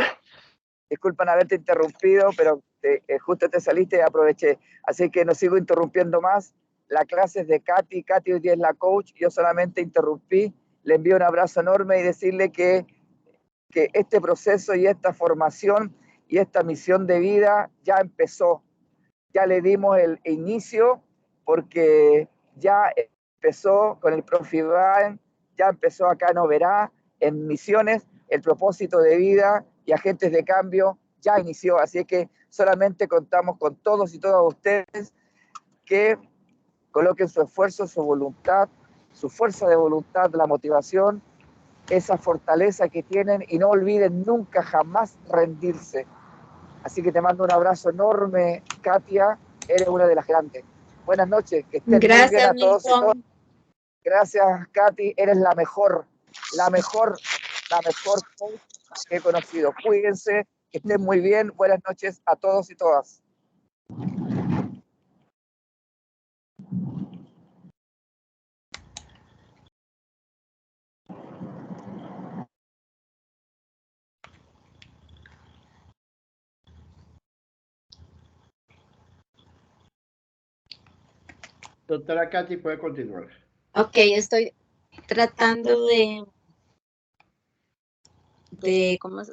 Disculpan haberte interrumpido, pero justo te saliste y aproveché. Así que no sigo interrumpiendo más. La clase es de Katy. Katy hoy día es la coach. Yo solamente interrumpí le envío un abrazo enorme y decirle que este proceso y esta formación y esta misión de vida ya empezó. Ya le dimos el inicio porque ya empezó con el profe Iván, ya empezó acá en Oberá, en Misiones, el propósito de vida y agentes de cambio ya inició. Así que solamente contamos con todos y todas ustedes que coloquen su esfuerzo, su voluntad, su fuerza de voluntad, la motivación, esa fortaleza que tienen y no olviden nunca, jamás rendirse. Así que te mando un abrazo enorme, Katia, eres una de las grandes. Buenas noches, que estén muy bien a todos y todas. Gracias, Katy, eres la mejor coach que he conocido. Cuídense, que estén muy bien. Buenas noches a todos y todas. Doctora Katy, puede continuar. Ok, estoy tratando de ¿cómo se?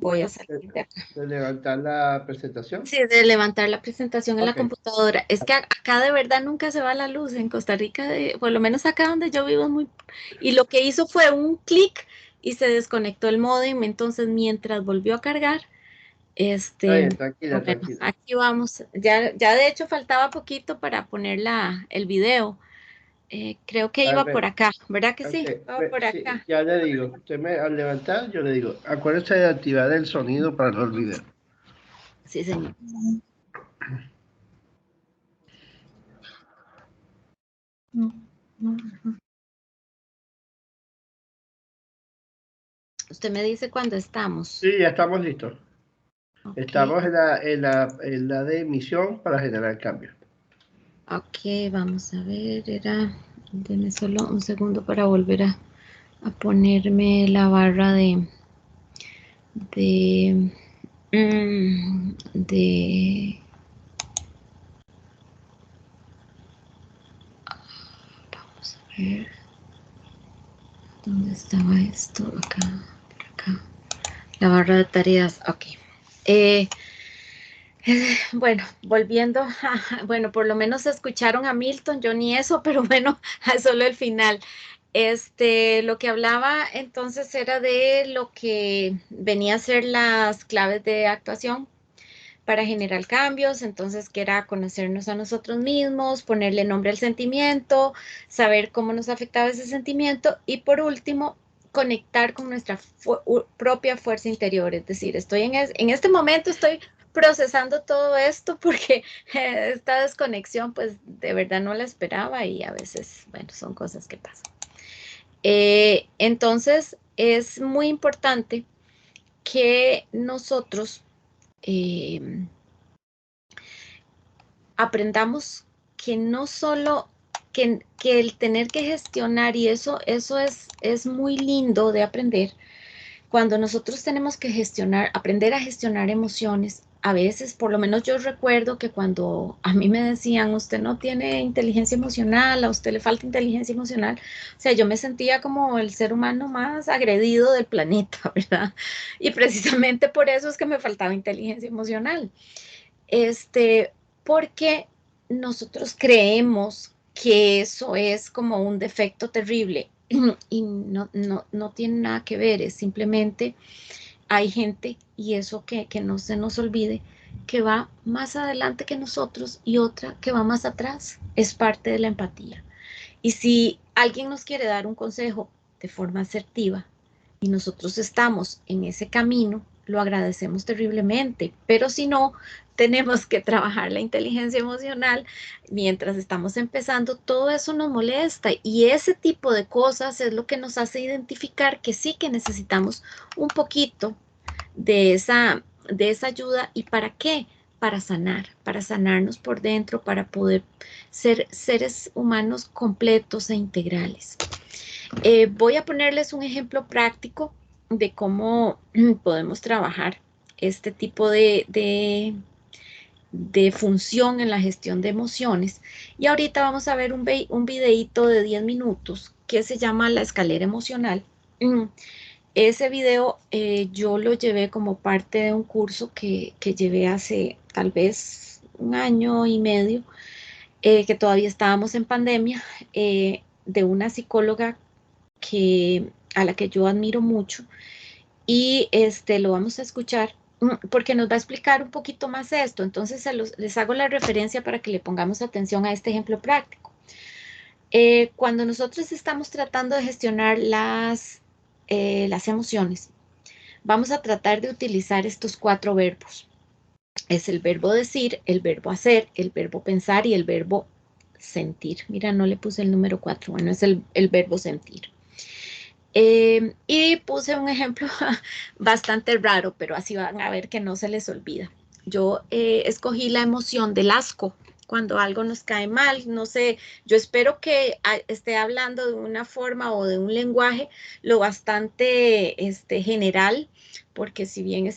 Voy a salir de acá. ¿De levantar la presentación? Sí, de levantar la presentación en la computadora. Es que acá de verdad nunca se va la luz. En Costa Rica, por lo menos acá donde yo vivo, es muy... Y lo que hizo fue un clic y se desconectó el módem. Entonces, mientras volvió a cargar, Bien, tranquila, bueno, tranquila. aquí vamos. Ya de hecho faltaba poquito para poner el video. Creo que iba por acá, ¿verdad que sí? Iba por Sí, acá. ya le digo, al levantar, yo le digo, acuérdese de activar el sonido para no olvidar. Sí, señor. Usted me dice cuándo estamos. Sí, ya estamos listos. Okay. Estamos en la de emisión para generar cambio. Ok, vamos a ver, denme solo un segundo para volver a ponerme la barra de vamos a ver, ¿dónde estaba esto? Acá, por acá, la barra de tareas, ok. Bueno, volviendo bueno, por lo menos escucharon a Milton, yo ni eso, pero bueno, solo el final. Lo que hablaba entonces era de lo que venía a ser las claves de actuación para generar cambios, entonces que era conocernos a nosotros mismos, ponerle nombre al sentimiento, saber cómo nos afectaba ese sentimiento y por último, conectar con nuestra propia fuerza interior, es decir, en este momento estoy procesando todo esto porque esta desconexión pues de verdad no la esperaba y a veces, bueno, son cosas que pasan. Entonces es muy importante que nosotros aprendamos que no solo que el tener que gestionar, y eso es muy lindo de aprender, cuando nosotros tenemos que aprender a gestionar emociones, a veces, por lo menos yo recuerdo que cuando a mí me decían, usted no tiene inteligencia emocional, a usted le falta inteligencia emocional, o sea, yo me sentía como el ser humano más agredido del planeta, ¿verdad? Y precisamente por eso es que me faltaba inteligencia emocional. Porque nosotros creemos que eso es como un defecto terrible y no tiene nada que ver, es simplemente hay gente, y eso que no se nos olvide, que va más adelante que nosotros y otra que va más atrás, es parte de la empatía. Y si alguien nos quiere dar un consejo de forma asertiva y nosotros estamos en ese camino, lo agradecemos terriblemente, pero si no, tenemos que trabajar la inteligencia emocional mientras estamos empezando, todo eso nos molesta y ese tipo de cosas es lo que nos hace identificar que sí que necesitamos un poquito de esa ayuda. ¿Y para qué? Para sanarnos por dentro, para poder ser seres humanos completos e integrales. Voy a ponerles un ejemplo práctico de cómo podemos trabajar este tipo de de función en la gestión de emociones. Y ahorita vamos a ver un videíto de 10 minutos que se llama La escalera emocional. Ese video yo lo llevé como parte de un curso que llevé hace tal vez 1 año y medio, que todavía estábamos en pandemia, de una psicóloga a la que yo admiro mucho, y lo vamos a escuchar porque nos va a explicar un poquito más esto. Entonces les hago la referencia para que le pongamos atención a este ejemplo práctico. Cuando nosotros estamos tratando de gestionar las emociones, vamos a tratar de utilizar estos 4 verbos. Es el verbo decir, el verbo hacer, el verbo pensar y el verbo sentir. Mira, no le puse el número 4. Bueno, es el verbo sentir. Y puse un ejemplo bastante raro, pero así van a ver que no se les olvida. Yo escogí la emoción del asco cuando algo nos cae mal. No sé, yo espero que esté hablando de una forma o de un lenguaje lo bastante general, porque si bien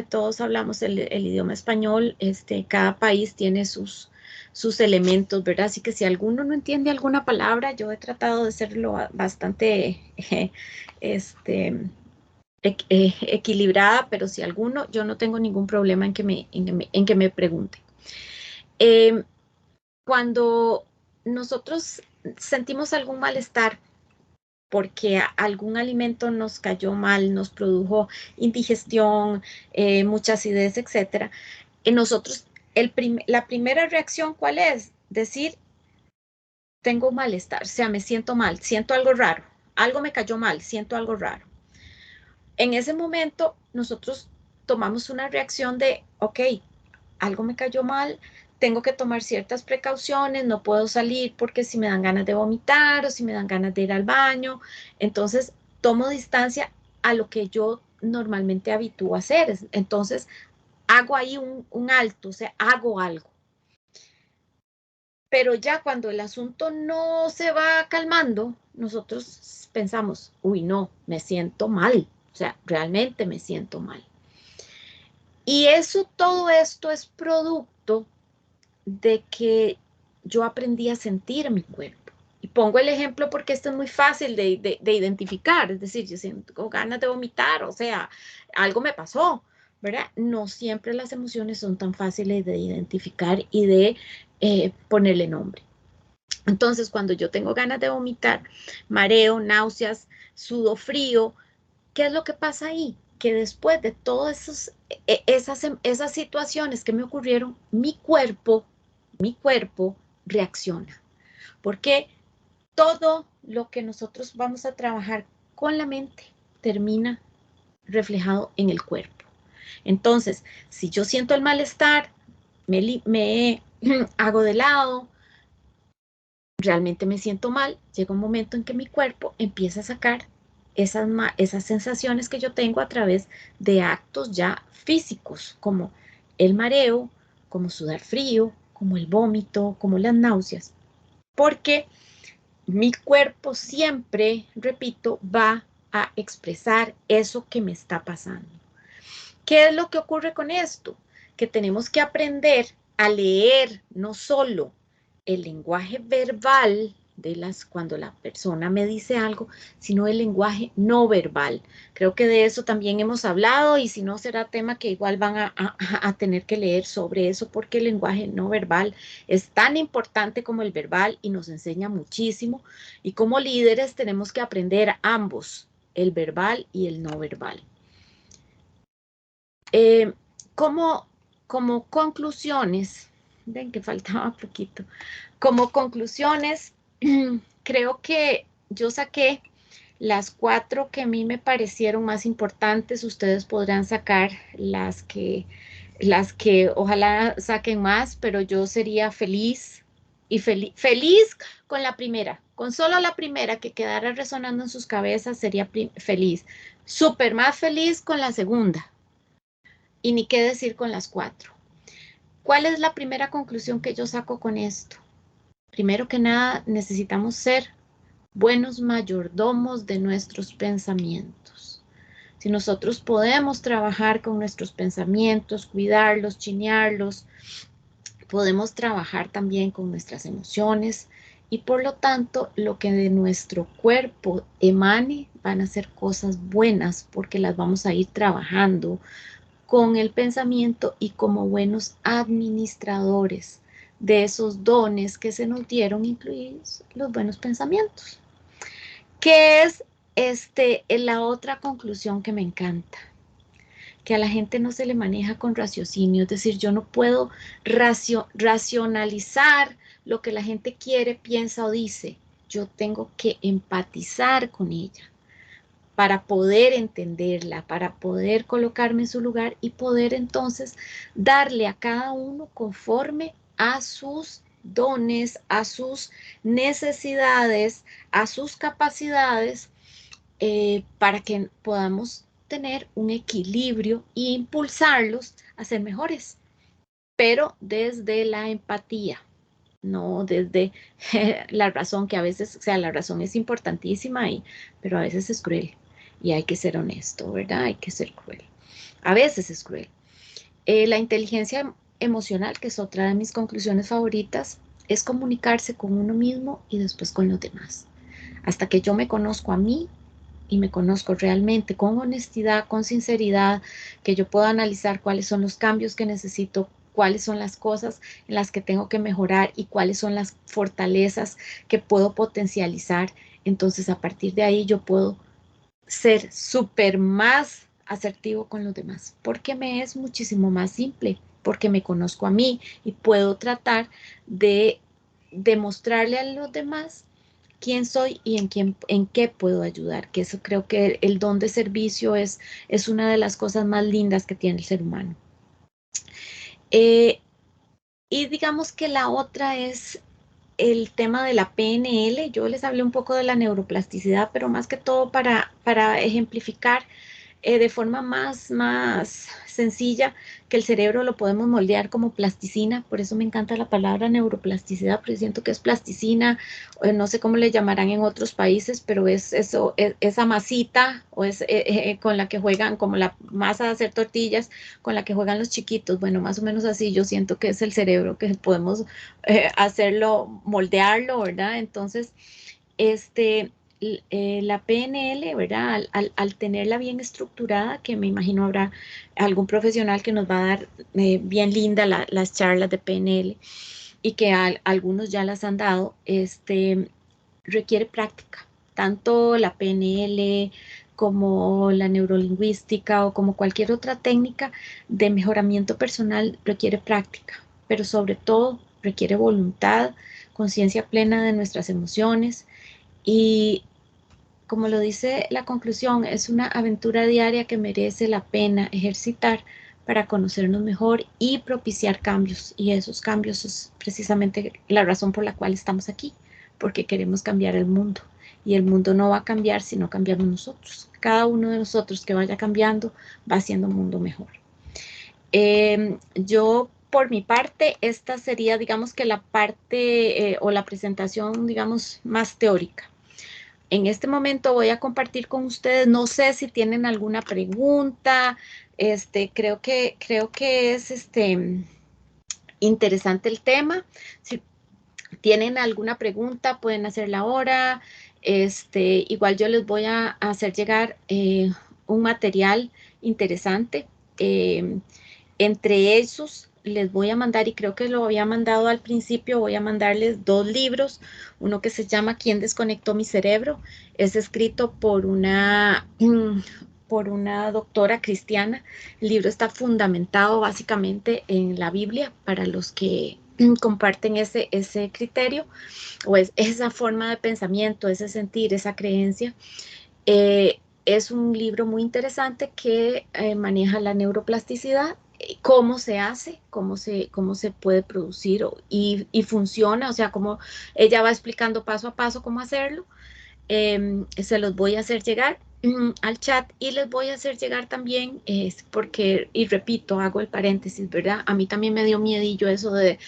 todos hablamos el idioma español, cada país tiene sus elementos, ¿verdad? Así que si alguno no entiende alguna palabra, yo he tratado de serlo bastante equilibrada, pero si alguno, yo no tengo ningún problema en que me pregunte. Cuando nosotros sentimos algún malestar porque algún alimento nos cayó mal, nos produjo indigestión, mucha acidez, etcétera, nosotros la primera reacción, ¿cuál es? Decir, tengo malestar, o sea, me siento mal, siento algo raro, algo me cayó mal, siento algo raro. En ese momento, nosotros tomamos una reacción de, ok, algo me cayó mal, tengo que tomar ciertas precauciones, no puedo salir porque si me dan ganas de vomitar o si me dan ganas de ir al baño, entonces tomo distancia a lo que yo normalmente habitúo a hacer. Entonces, hago ahí un alto, o sea, hago algo. Pero ya cuando el asunto no se va calmando, nosotros pensamos, uy, no, me siento mal, o sea, realmente me siento mal. Y todo esto es producto de que yo aprendí a sentir mi cuerpo. Y pongo el ejemplo porque esto es muy fácil de identificar, es decir, yo siento ganas de vomitar, o sea, algo me pasó, ¿verdad? No siempre las emociones son tan fáciles de identificar y de ponerle nombre. Entonces, cuando yo tengo ganas de vomitar, mareo, náuseas, sudo frío, ¿qué es lo que pasa ahí? Que después de todas esas situaciones que me ocurrieron, mi cuerpo reacciona. Porque todo lo que nosotros vamos a trabajar con la mente termina reflejado en el cuerpo. Entonces, si yo siento el malestar, me hago de lado, realmente me siento mal, llega un momento en que mi cuerpo empieza a sacar esas sensaciones que yo tengo a través de actos ya físicos, como el mareo, como sudar frío, como el vómito, como las náuseas. Porque mi cuerpo siempre, repito, va a expresar eso que me está pasando. ¿Qué es lo que ocurre con esto? Que tenemos que aprender a leer no solo el lenguaje verbal cuando la persona me dice algo, sino el lenguaje no verbal. Creo que de eso también hemos hablado y si no será tema que igual van a tener que leer sobre eso porque el lenguaje no verbal es tan importante como el verbal y nos enseña muchísimo y como líderes tenemos que aprender ambos, el verbal y el no verbal. Como conclusiones, ven que faltaba poquito, como conclusiones, creo que yo saqué las 4 que a mí me parecieron más importantes. Ustedes podrán sacar las que ojalá saquen más, pero yo sería feliz y feliz con la primera, con solo la primera que quedara resonando en sus cabezas sería feliz, súper más feliz con la segunda y ni qué decir con las 4. ¿Cuál es la primera conclusión que yo saco con esto? Primero que nada, necesitamos ser buenos mayordomos de nuestros pensamientos. Si nosotros podemos trabajar con nuestros pensamientos, cuidarlos, chinearlos, podemos trabajar también con nuestras emociones y por lo tanto lo que de nuestro cuerpo emane van a ser cosas buenas porque las vamos a ir trabajando con el pensamiento y como buenos administradores de esos dones que se nos dieron, incluidos los buenos pensamientos. ¿Qué es la otra conclusión que me encanta? Que a la gente no se le maneja con raciocinio, es decir, yo no puedo racionalizar lo que la gente quiere, piensa o dice. Yo tengo que empatizar con ella para poder entenderla, para poder colocarme en su lugar y poder entonces darle a cada uno conforme a sus dones, a sus necesidades, a sus capacidades, para que podamos tener un equilibrio e impulsarlos a ser mejores, pero desde la empatía, no desde la razón, que a veces, o sea, la razón es importantísima, pero a veces es cruel y hay que ser honesto, ¿verdad? Hay que ser cruel. A veces es cruel. La inteligencia emocional, que es otra de mis conclusiones favoritas, es comunicarse con uno mismo y después con los demás. Hasta que yo me conozco a mí y me conozco realmente con honestidad, con sinceridad, que yo pueda analizar cuáles son los cambios que necesito, cuáles son las cosas en las que tengo que mejorar y cuáles son las fortalezas que puedo potencializar. Entonces, a partir de ahí yo puedo ser súper más asertivo con los demás, porque me es muchísimo más simple, porque me conozco a mí y puedo tratar de demostrarle a los demás quién soy y en qué puedo ayudar, que eso creo que el don de servicio es una de las cosas más lindas que tiene el ser humano. Y digamos que la otra es el tema de la PNL. Yo les hablé un poco de la neuroplasticidad, pero más que todo para ejemplificar de forma más sencilla que el cerebro lo podemos moldear como plasticina. Por eso me encanta la palabra neuroplasticidad, porque siento que es plasticina, no sé cómo le llamarán en otros países, pero es eso, esa masita o es con la que juegan, como la masa de hacer tortillas, con la que juegan los chiquitos. Bueno, más o menos así yo siento que es el cerebro, que podemos hacerlo, moldearlo, ¿verdad? Entonces, la PNL, ¿verdad? Al tenerla bien estructurada, que me imagino habrá algún profesional que nos va a dar bien linda las charlas de PNL y que algunos ya las han dado, requiere práctica. Tanto la PNL como la neurolingüística o como cualquier otra técnica de mejoramiento personal requiere práctica, pero sobre todo requiere voluntad, conciencia plena de nuestras emociones y, como lo dice la conclusión, es una aventura diaria que merece la pena ejercitar para conocernos mejor y propiciar cambios. Y esos cambios es precisamente la razón por la cual estamos aquí, porque queremos cambiar el mundo. Y el mundo no va a cambiar si no cambiamos nosotros. Cada uno de nosotros que vaya cambiando va haciendo un mundo mejor. Yo, por mi parte, esta sería, digamos que la parte o la presentación, digamos, más teórica. En este momento voy a compartir con ustedes, no sé si tienen alguna pregunta, creo que es interesante el tema. Si tienen alguna pregunta, pueden hacerla ahora. Igual yo les voy a hacer llegar un material interesante. Entre esos les voy a mandar, y creo que lo había mandado al principio, voy a mandarles 2 libros, uno que se llama ¿Quién desconectó mi cerebro? Es escrito por una doctora cristiana. El libro está fundamentado básicamente en la Biblia para los que comparten ese criterio o esa forma de pensamiento, ese sentir, esa creencia. Es un libro muy interesante que maneja la neuroplasticidad, cómo se hace, cómo se puede producir y funciona, o sea, cómo ella va explicando paso a paso cómo hacerlo. Se los voy a hacer llegar al chat y les voy a hacer llegar también, porque, y repito, hago el paréntesis, ¿verdad? A mí también me dio miedillo eso de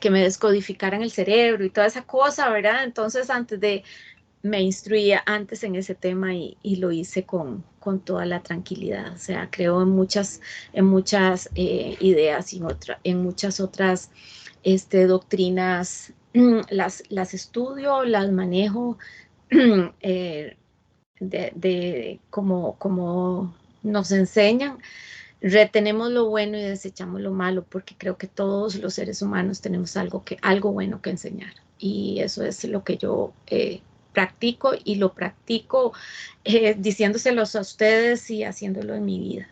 que me descodificaran el cerebro y toda esa cosa, ¿verdad? Entonces, me instruía antes en ese tema y lo hice con toda la tranquilidad. O sea, creo en muchas ideas y en muchas otras doctrinas, las estudio, las manejo como nos enseñan. Retenemos lo bueno y desechamos lo malo, porque creo que todos los seres humanos tenemos algo bueno que enseñar. Y eso es lo que yo practico, y lo practico diciéndoselos a ustedes y haciéndolo en mi vida.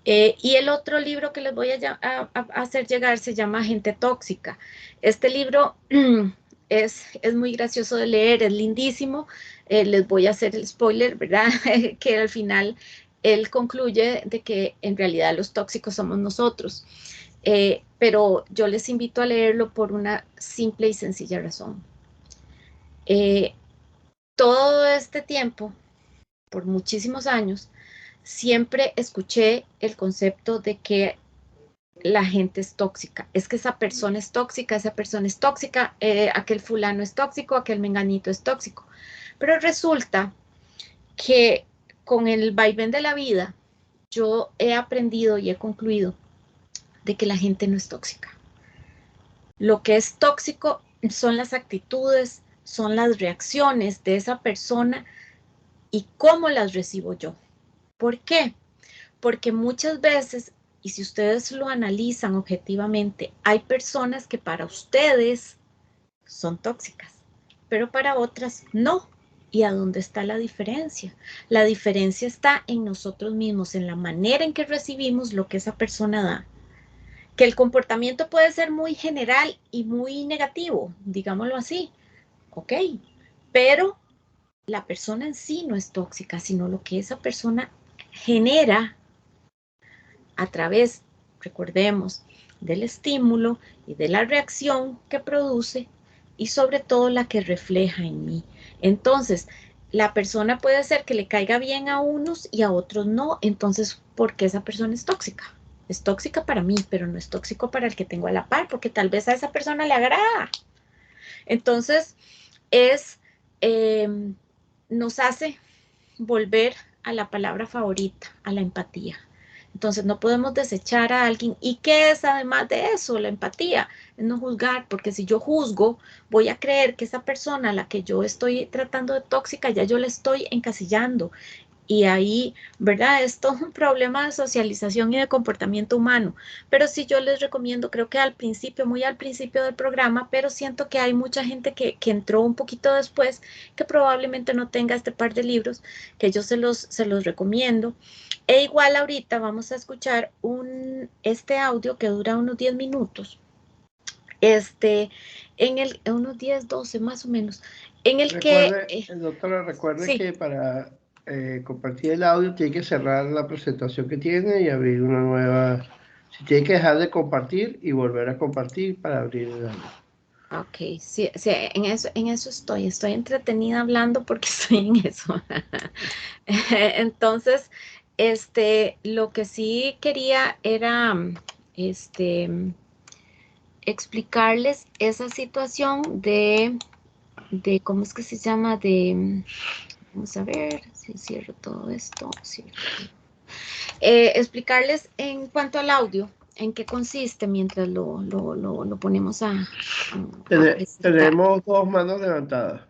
Y el otro libro que les voy a hacer llegar se llama Gente Tóxica. Este libro es muy gracioso de leer, es lindísimo. Les voy a hacer el spoiler, ¿verdad? Que al final él concluye de que en realidad los tóxicos somos nosotros. Pero yo les invito a leerlo por una simple y sencilla razón. Todo este tiempo, por muchísimos años, siempre escuché el concepto de que la gente es tóxica. Es que esa persona es tóxica, aquel fulano es tóxico, aquel menganito es tóxico. Pero resulta que con el vaivén de la vida, yo he aprendido y he concluido de que la gente no es tóxica. Lo que es tóxico son las actitudes, son las reacciones de esa persona y cómo las recibo yo. ¿Por qué? Porque muchas veces, y si ustedes lo analizan objetivamente, hay personas que para ustedes son tóxicas, pero para otras no. ¿Y a dónde está la diferencia? La diferencia está en nosotros mismos, en la manera en que recibimos lo que esa persona da. Que el comportamiento puede ser muy general y muy negativo, digámoslo así, ok, pero la persona en sí no es tóxica, sino lo que esa persona genera a través, recordemos, del estímulo y de la reacción que produce, y sobre todo la que refleja en mí. Entonces, la persona puede ser que le caiga bien a unos y a otros no. Entonces, ¿por qué esa persona es tóxica? Es tóxica para mí, pero no es tóxico para el que tengo a la par, porque tal vez a esa persona le agrada. Entonces, eh, nos hace volver a la palabra favorita, a la empatía. Entonces no podemos desechar a alguien. ¿Y qué es además de eso? La empatía es no juzgar, porque si yo juzgo, voy a creer que esa persona a la que yo estoy tratando de tóxica, ya yo la estoy encasillando. Y ahí, ¿verdad? Es todo un problema de socialización y de comportamiento humano. Pero sí, yo les recomiendo, creo que al principio, muy al principio del programa, pero siento que hay mucha gente que entró un poquito después, que probablemente no tenga este par de libros, que yo se los recomiendo. E igual ahorita vamos a escuchar este audio que dura unos 10 minutos. Unos 10, 12 más o menos, en el Recuerde, que... doctora, recuerde sí. que para compartir el audio tiene que cerrar la presentación que tiene y abrir una nueva. Si tiene que dejar de compartir y volver a compartir para abrir el audio. Ok, sí, sí, en eso estoy entretenida hablando porque estoy en eso. Entonces, lo que sí quería era, explicarles esa situación ¿cómo es que se llama? Vamos a ver si cierro todo esto. Explicarles en cuanto al audio, en qué consiste mientras lo ponemos a presentar. Tenemos dos manos levantadas.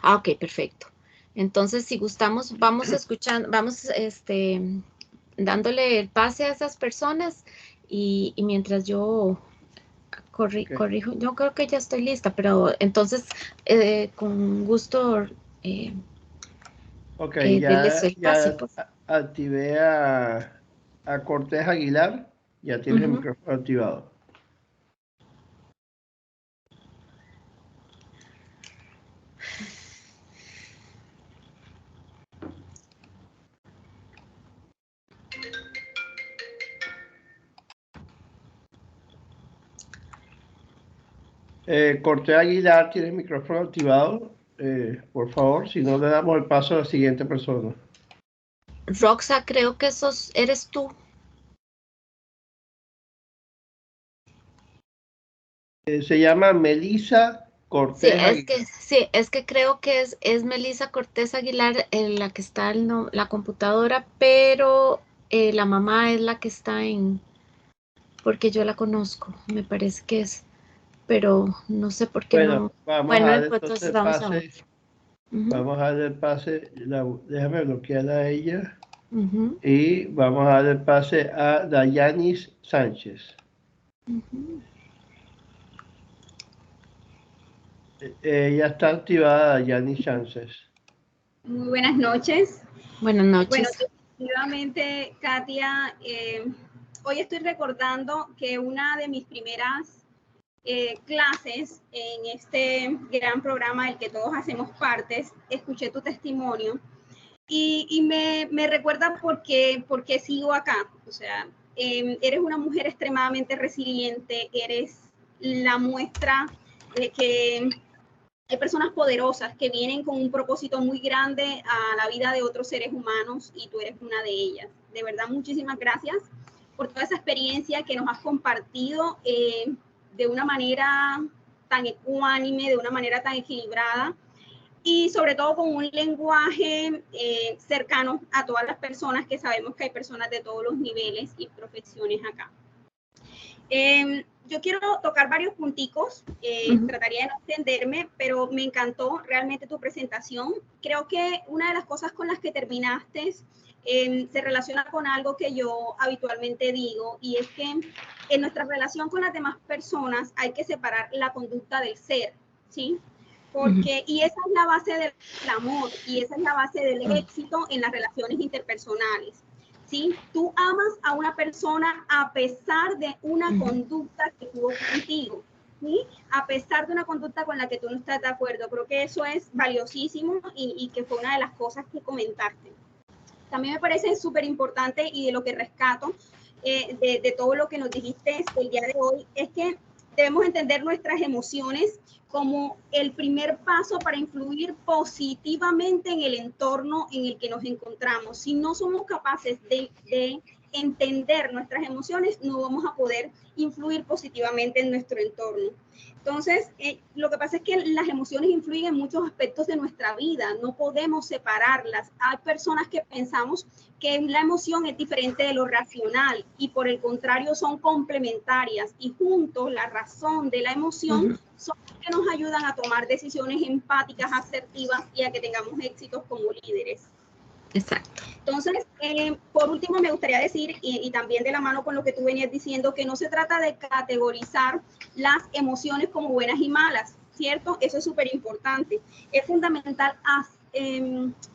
Ah, ok, perfecto. Entonces, si gustamos, vamos escuchando, vamos dándole el pase a esas personas, y mientras yo corrijo, yo creo que ya estoy lista, pero entonces con gusto Ok, denles el pase, por favor. activé a Cortés Aguilar. Ya tiene el Ujú. micrófono activado. Cortés Aguilar tiene el micrófono activado. Por favor, si no le damos el paso a la siguiente persona. Roxa, creo que eres tú. Se llama Melissa Cortés Aguilar. Sí, es que creo que es Melissa Cortés Aguilar en la que está la computadora, pero la mamá es la que está porque yo la conozco, me parece que es. pero no sé por qué Bueno, no. vamos Bueno, a dar pues entonces entonces el vamos a ver. pase. Vamos a darle el pase. Déjame bloquear a ella. Ujú, Y vamos a darle el pase a Dayanis Sánchez. ujú. Ya está activada Dayanis Sánchez. Muy buenas noches. Buenas Bueno, noches. definitivamente, Katia, hoy estoy recordando que una de mis primeras clases en este gran programa del que todos hacemos partes, escuché tu testimonio y me recuerda por qué sigo acá. O sea, eres una mujer extremadamente resiliente, eres la muestra de que hay personas poderosas que vienen con un propósito muy grande a la vida de otros seres humanos y tú eres una de ellas. De verdad, muchísimas gracias por toda esa experiencia que nos has compartido de una manera tan ecuánime, de una manera tan equilibrada y sobre todo con un lenguaje cercano a todas las personas, que sabemos que hay personas de todos los niveles y profesiones acá. Yo quiero tocar varios punticos, trataría de no extenderme, pero me encantó realmente tu presentación. Creo que una de las cosas con las que terminaste se relaciona con algo que yo habitualmente digo, y es que en nuestra relación con las demás personas hay que separar la conducta del ser, ¿sí? Porque, y esa es la base del amor, y esa es la base del éxito en las relaciones interpersonales. ¿Sí? Tú amas a una persona a pesar de una conducta que tuvo contigo, ¿sí? A pesar de una conducta con la que tú no estás de acuerdo. Creo que eso es valiosísimo y que fue una de las cosas que comentaste. También me parece súper importante y de lo que rescato de todo lo que nos dijiste el día de hoy es que debemos entender nuestras emociones como el primer paso para influir positivamente en el entorno en el que nos encontramos. Si no somos capaces de entender nuestras emociones, no vamos a poder influir positivamente en nuestro entorno. Entonces, lo que pasa es que las emociones influyen en muchos aspectos de nuestra vida, no podemos separarlas. Hay personas que pensamos que la emoción es diferente de lo racional y por el contrario son complementarias y juntos la razón de la emoción son las que nos ayudan a tomar decisiones empáticas, asertivas y a que tengamos éxitos como líderes. Exacto. Entonces, por último, me gustaría decir, y también de la mano con lo que tú venías diciendo, que no se trata de categorizar las emociones como buenas y malas, ¿cierto? Eso es súper importante. Es fundamental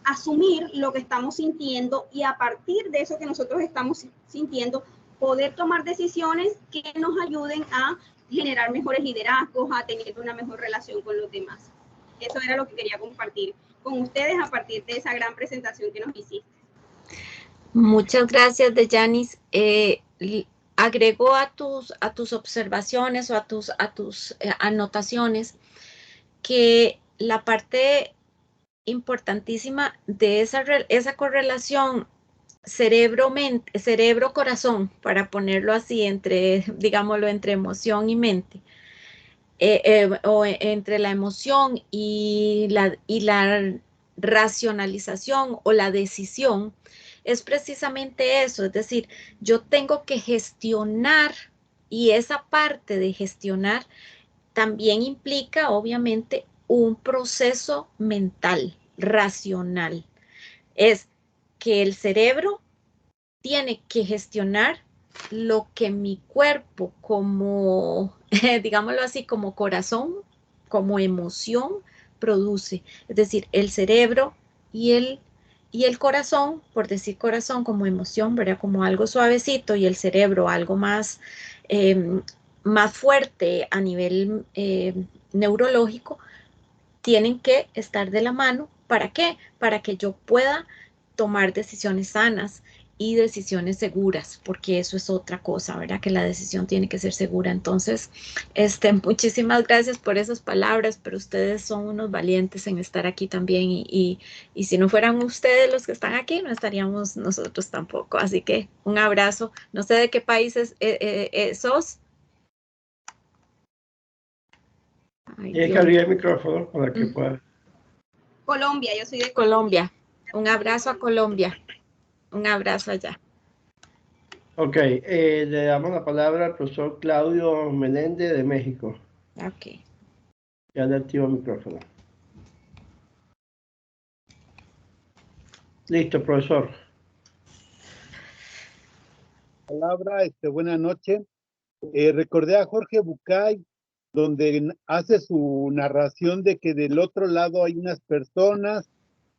asumir lo que estamos sintiendo y a partir de eso que nosotros estamos sintiendo, poder tomar decisiones que nos ayuden a generar mejores liderazgos, a tener una mejor relación con los demás. Eso era lo que quería compartir con ustedes a partir de esa gran presentación que nos hiciste. Muchas gracias, Dayanis. Agrego a tus observaciones o a tus anotaciones que la parte importantísima de esa correlación cerebro-corazón, para ponerlo así, digámoslo, entre emoción y mente, o entre la emoción y la racionalización o la decisión, es precisamente eso, es decir, yo tengo que gestionar y esa parte de gestionar también implica, obviamente, un proceso mental, racional. Es que el cerebro tiene que gestionar lo que mi cuerpo como, digámoslo así, como corazón, como emoción, produce. Es decir, el cerebro y el corazón, por decir corazón como emoción, ¿verdad? Como algo suavecito y el cerebro algo más, más fuerte a nivel neurológico, tienen que estar de la mano. ¿Para qué? Para que yo pueda tomar decisiones sanas y decisiones seguras, porque eso es otra cosa, ¿verdad? Que la decisión tiene que ser segura. Entonces, muchísimas gracias por esas palabras, pero ustedes son unos valientes en estar aquí también y si no fueran ustedes los que están aquí, no estaríamos nosotros tampoco. Así que un abrazo. No sé de qué países sos. Tienes que abrir el micrófono para que pueda. Colombia, yo soy de Colombia. Un abrazo a Colombia. Un abrazo allá. Ok, le damos la palabra al profesor Claudio Meléndez de México. Ok. Ya le activo el micrófono. Listo, profesor. Palabra, buenas noches. Recordé a Jorge Bucay, donde hace su narración de que del otro lado hay unas personas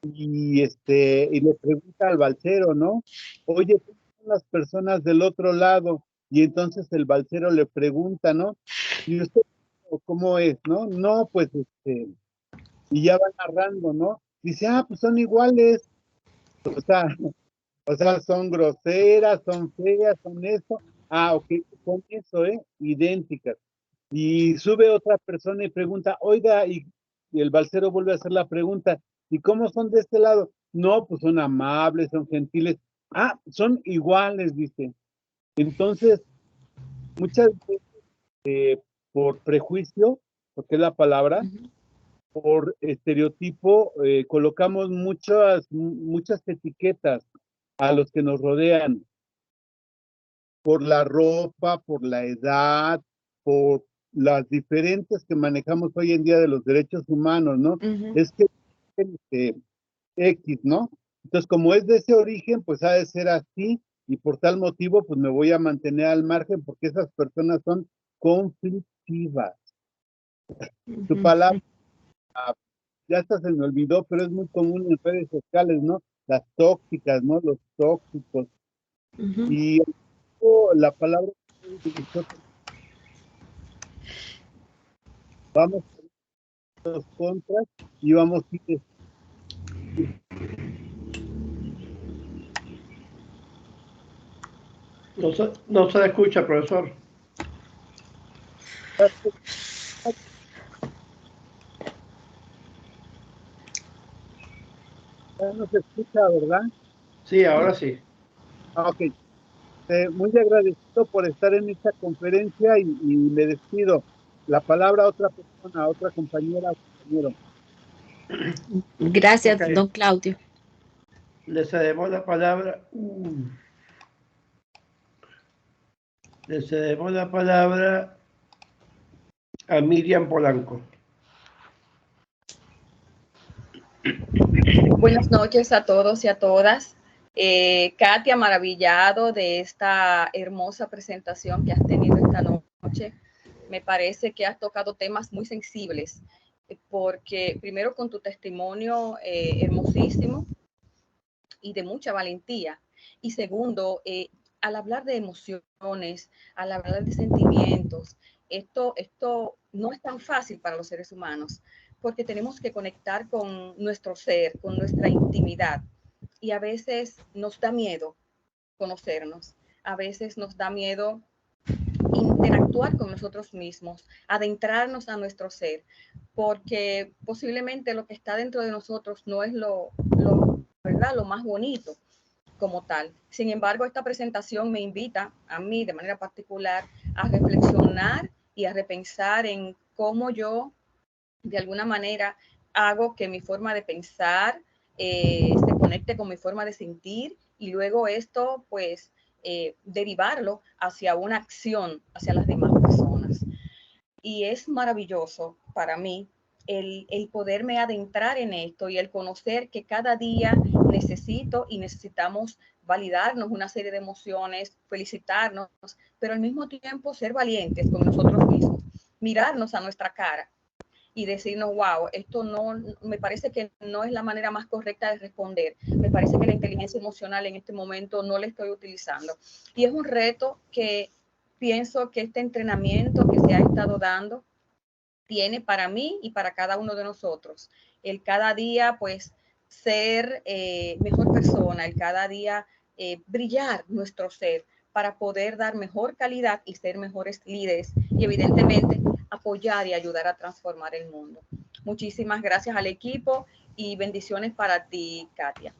y le pregunta al balsero, ¿no? Oye, ¿cómo son las personas del otro lado? Y entonces el balsero le pregunta, ¿no? ¿Y usted cómo es, no? No, pues y ya va narrando, ¿no? Dice, pues son iguales. O sea, son groseras, son feas, son eso. Ok, son eso, idénticas. Y sube otra persona y pregunta, oiga, y el balsero vuelve a hacer la pregunta, ¿y cómo son de este lado? No, pues son amables, son gentiles. Son iguales, dice. Entonces, muchas veces, por prejuicio, porque es la palabra, por estereotipo, colocamos muchas etiquetas a los que nos rodean, por la ropa, por la edad, por las diferentes que manejamos hoy en día de los derechos humanos, ¿no? Es que X, ¿no? Entonces, como es de ese origen, pues ha de ser así, y por tal motivo, pues me voy a mantener al margen, porque esas personas son conflictivas. Su palabra, ya hasta se me olvidó, pero es muy común en redes sociales, ¿no? Las tóxicas, ¿no? Los tóxicos. Y la palabra que utilizó, vamos a los contras y vamos a ir. No se le escucha, profesor. Ya no se escucha, ¿verdad? Sí, ahora sí. Ok. Muy agradecido por estar en esta conferencia y me despido. La palabra a otra persona, a otra compañera, compañero. Gracias, Okay. don Claudio. Le cedemos la palabra. Le cedemos la palabra a Miriam Polanco. Buenas noches a todos y a todas. Katia, maravillado de esta hermosa presentación que has tenido esta noche. Me parece que has tocado temas muy sensibles, porque primero con tu testimonio hermosísimo y de mucha valentía. Y segundo, al hablar de emociones, al hablar de sentimientos, esto no es tan fácil para los seres humanos, porque tenemos que conectar con nuestro ser, con nuestra intimidad. Y a veces nos da miedo conocernos, a veces nos da miedo interactuar con nosotros mismos, adentrarnos a nuestro ser, porque posiblemente lo que está dentro de nosotros no es ¿verdad? Lo más bonito como tal. Sin embargo, esta presentación me invita a mí de manera particular a reflexionar y a repensar en cómo yo de alguna manera hago que mi forma de pensar se conecte con mi forma de sentir y luego esto pues derivarlo hacia una acción hacia las demás personas. Y es maravilloso para mí el poderme adentrar en esto y el conocer que cada día necesito y necesitamos validarnos una serie de emociones, felicitarnos, pero al mismo tiempo ser valientes con nosotros mismos, mirarnos a nuestra cara y decirnos, wow, esto no, me parece que no es la manera más correcta de responder. Me parece que la inteligencia emocional en este momento no la estoy utilizando. Y es un reto que pienso que este entrenamiento que se ha estado dando tiene para mí y para cada uno de nosotros. El cada día, pues, ser mejor persona, el cada día brillar nuestro ser para poder dar mejor calidad y ser mejores líderes y evidentemente apoyar y ayudar a transformar el mundo. Muchísimas gracias al equipo y bendiciones para ti, Katia.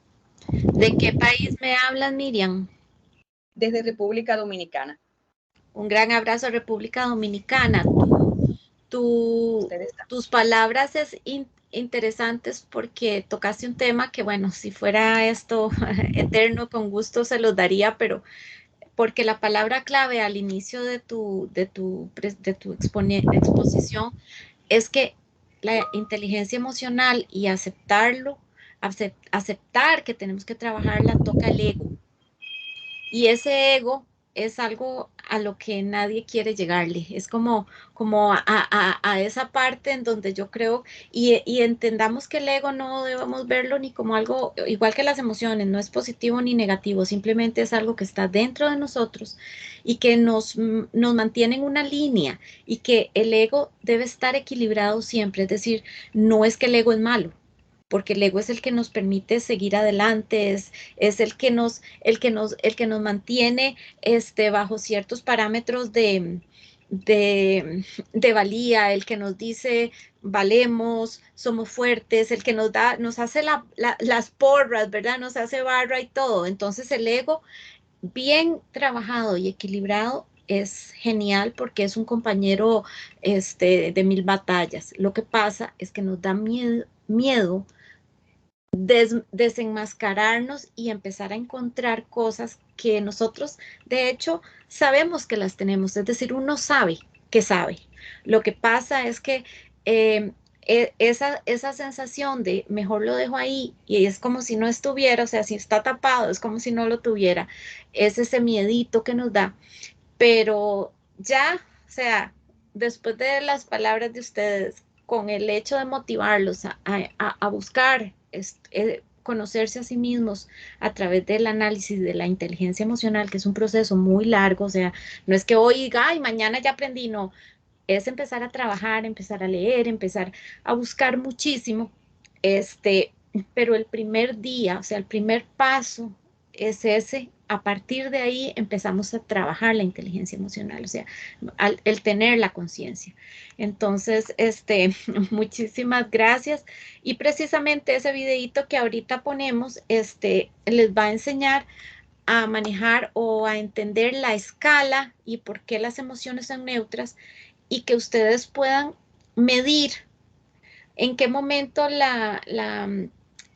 ¿De qué país me hablas, Miriam? Desde República Dominicana. Un gran abrazo a República Dominicana. Tus palabras es interesantes porque tocaste un tema que, bueno, si fuera esto eterno, con gusto se los daría, pero porque la palabra clave al inicio de tu exposición es que la inteligencia emocional y aceptarlo, aceptar que tenemos que trabajarla, toca el ego. Y ese ego es algo a lo que nadie quiere llegarle. Es como a esa parte en donde yo creo, y entendamos que el ego no debemos verlo ni como algo, igual que las emociones, no es positivo ni negativo, simplemente es algo que está dentro de nosotros y que nos mantiene en una línea, y que el ego debe estar equilibrado siempre. Es decir, no es que el ego es malo, porque el ego es el que nos permite seguir adelante, es el que nos mantiene bajo ciertos parámetros de valía, el que nos dice valemos, somos fuertes, el que nos hace las porras, ¿verdad? Nos hace barra y todo. Entonces el ego bien trabajado y equilibrado es genial, porque es un compañero de mil batallas. Lo que pasa es que nos da miedo desenmascararnos y empezar a encontrar cosas que nosotros, de hecho, sabemos que las tenemos. Es decir, uno sabe que sabe. Lo que pasa es que esa sensación de mejor lo dejo ahí y es como si no estuviera, o sea, si está tapado, es como si no lo tuviera. Es ese miedito que nos da. Pero ya, o sea, después de las palabras de ustedes, con el hecho de motivarlos a buscar conocerse a sí mismos a través del análisis de la inteligencia emocional, que es un proceso muy largo, o sea, no es que hoy, ay, mañana ya aprendí, no, es empezar a trabajar, empezar a leer, empezar a buscar muchísimo, este, pero el primer día, o sea, el primer paso es ese. A partir de ahí empezamos a trabajar la inteligencia emocional, o sea, el tener la conciencia. Entonces, muchísimas gracias. Y precisamente ese videito que ahorita ponemos, les va a enseñar a manejar o a entender la escala y por qué las emociones son neutras, y que ustedes puedan medir en qué momento la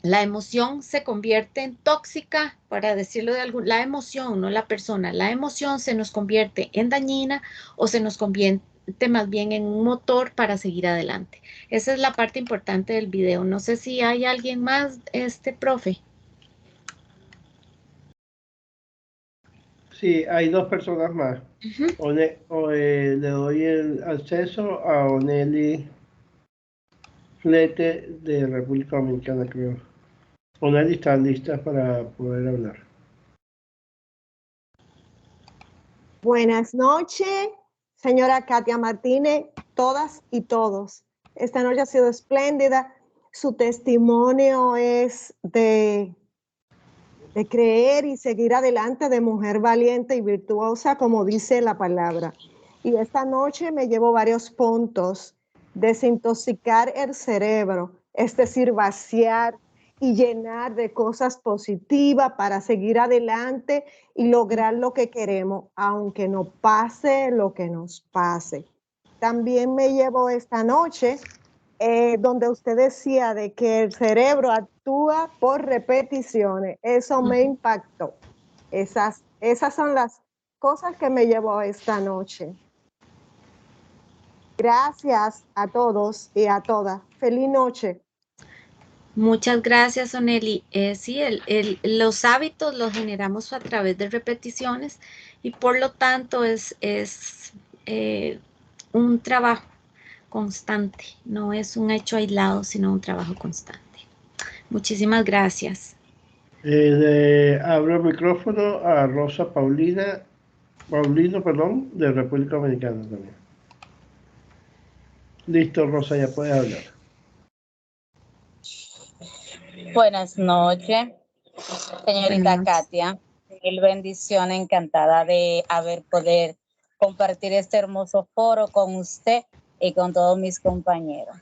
emoción se convierte en tóxica, para decirlo de la emoción, no la persona, la emoción se nos convierte en dañina o se nos convierte más bien en un motor para seguir adelante. Esa es la parte importante del video. No sé si hay alguien más, profe. Sí, hay dos personas más. Le doy el acceso a Oneli Flete de República Dominicana, creo. Oneli está lista para poder hablar. Buenas noches, señora Katia Martínez, todas y todos. Esta noche ha sido espléndida. Su testimonio es de creer y seguir adelante, de mujer valiente y virtuosa, como dice la palabra. Y esta noche me llevo varios puntos: desintoxicar el cerebro, es decir, vaciar y llenar de cosas positivas para seguir adelante y lograr lo que queremos, aunque no pase lo que nos pase. También me llevo esta noche donde usted decía de que el cerebro actúa por repeticiones. Eso me impactó. Esas son las cosas que me llevo esta noche. Gracias a todos y a todas. Feliz noche. Muchas gracias, Oneli. Sí, los hábitos los generamos a través de repeticiones, y por lo tanto es un trabajo constante, no es un hecho aislado, sino un trabajo constante. Muchísimas gracias. Abro el micrófono a Rosa Paulino, de República Dominicana también. Listo, Rosa, ya puedes hablar. Buenas noches, señorita Katia. Mil bendiciones, encantada de poder compartir este hermoso foro con usted y con todos mis compañeros.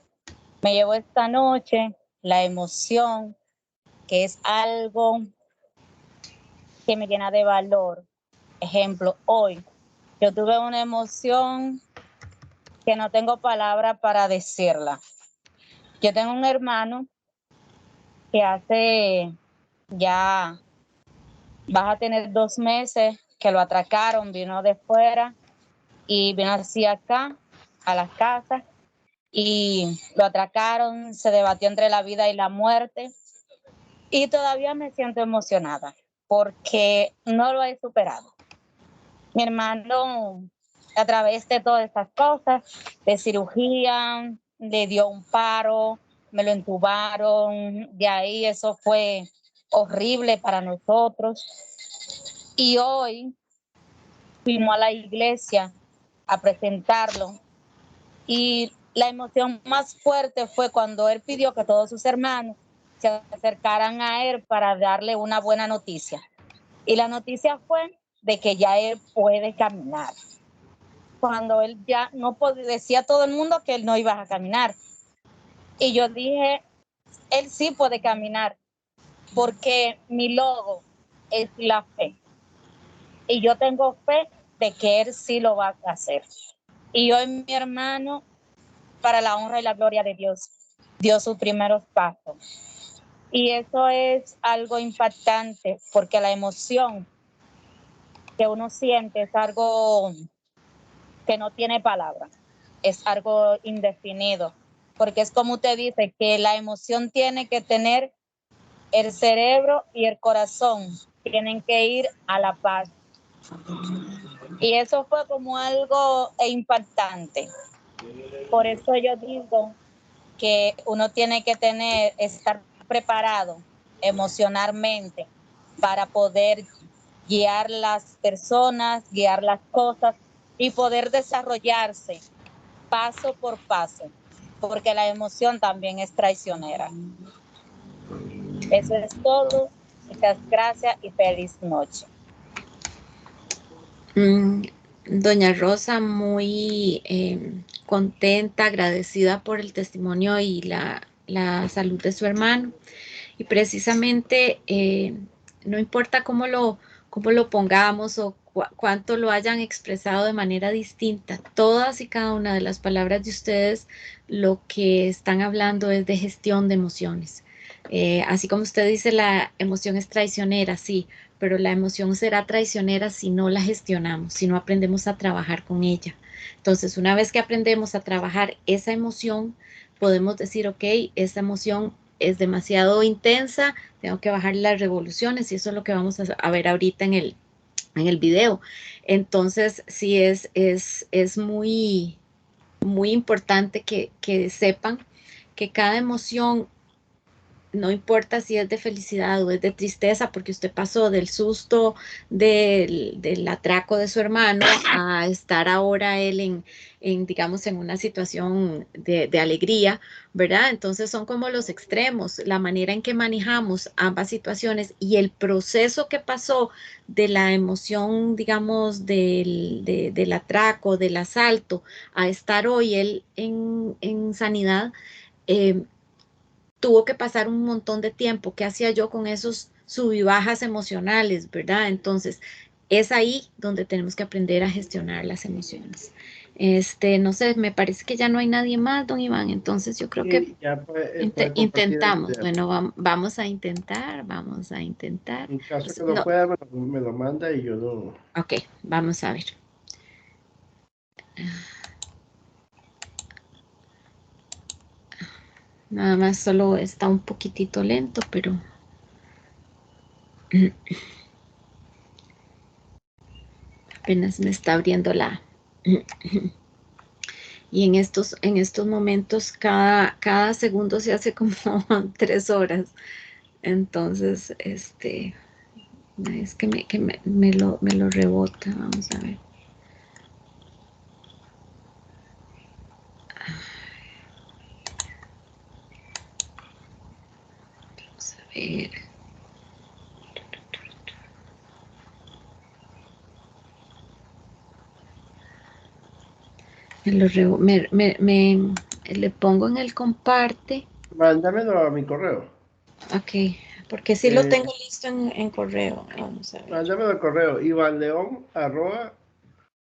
Me llevo esta noche la emoción, que es algo que me llena de valor. Ejemplo, hoy yo tuve una emoción que no tengo palabra para decirla. Yo tengo un hermano que hace ya, vas a tener 2 meses que lo atracaron, vino de fuera y vino así acá, a la casa, y lo atracaron, se debatió entre la vida y la muerte. Y todavía me siento emocionada porque no lo he superado. Mi hermano, a través de todas estas cosas, de cirugía, le dio un paro, me lo entubaron, de ahí eso fue horrible para nosotros. Y hoy fuimos a la iglesia a presentarlo y la emoción más fuerte fue cuando él pidió que todos sus hermanos se acercaran a él para darle una buena noticia. Y la noticia fue de que ya él puede caminar. Cuando él ya no podía, decía todo el mundo que él no iba a caminar. Y yo dije, él sí puede caminar, porque mi logo es la fe. Y yo tengo fe de que él sí lo va a hacer. Y hoy mi hermano, para la honra y la gloria de Dios, dio sus primeros pasos. Y eso es algo impactante porque la emoción que uno siente es algo que no tiene palabra, es algo indefinido, porque es como usted dice, que la emoción tiene que tener el cerebro y el corazón, tienen que ir a la paz. Y eso fue como algo impactante. Por eso yo digo que uno tiene que estar preparado emocionalmente para poder guiar las personas, guiar las cosas y poder desarrollarse paso por paso, porque la emoción también es traicionera. Eso es todo. Muchas gracias y feliz noche. Doña Rosa, muy contenta, agradecida por el testimonio y la salud de su hermano. Y precisamente, no importa cómo lo pongamos o cuánto lo hayan expresado de manera distinta, todas y cada una de las palabras de ustedes lo que están hablando es de gestión de emociones. Así como usted dice, la emoción es traicionera, sí, pero la emoción será traicionera si no la gestionamos, si no aprendemos a trabajar con ella. Entonces, una vez que aprendemos a trabajar esa emoción, podemos decir, ok, esa emoción es demasiado intensa, tengo que bajar las revoluciones y eso es lo que vamos a ver ahorita en el video. Entonces, sí es muy, muy importante que sepan que cada emoción, no importa si es de felicidad o es de tristeza, porque usted pasó del susto del atraco de su hermano a estar ahora él digamos, en una situación de alegría, ¿verdad? Entonces son como los extremos, la manera en que manejamos ambas situaciones y el proceso que pasó de la emoción, digamos, del atraco, del asalto, a estar hoy él en sanidad. Tuvo que pasar un montón de tiempo. ¿Qué hacía yo con esos sub y bajas emocionales, verdad? Entonces, es ahí donde tenemos que aprender a gestionar las emociones. No sé, me parece que ya no hay nadie más, don Iván, entonces yo creo que ya puede intentamos. compartir. Bueno, vamos a intentar. En caso que no No, pueda, me lo manda y yo lo... ok, vamos a ver. Nada más solo está un poquitito lento, pero... apenas me está abriendo la... Y en estos momentos cada segundo se hace como 3 horas. Entonces, es que me lo rebota. Vamos a ver. Vamos a ver. Le pongo en el comparte. Mándamelo a mi correo. Ok, porque sí lo tengo listo en correo. Vamos a ver. Mándamelo al correo ivanleon@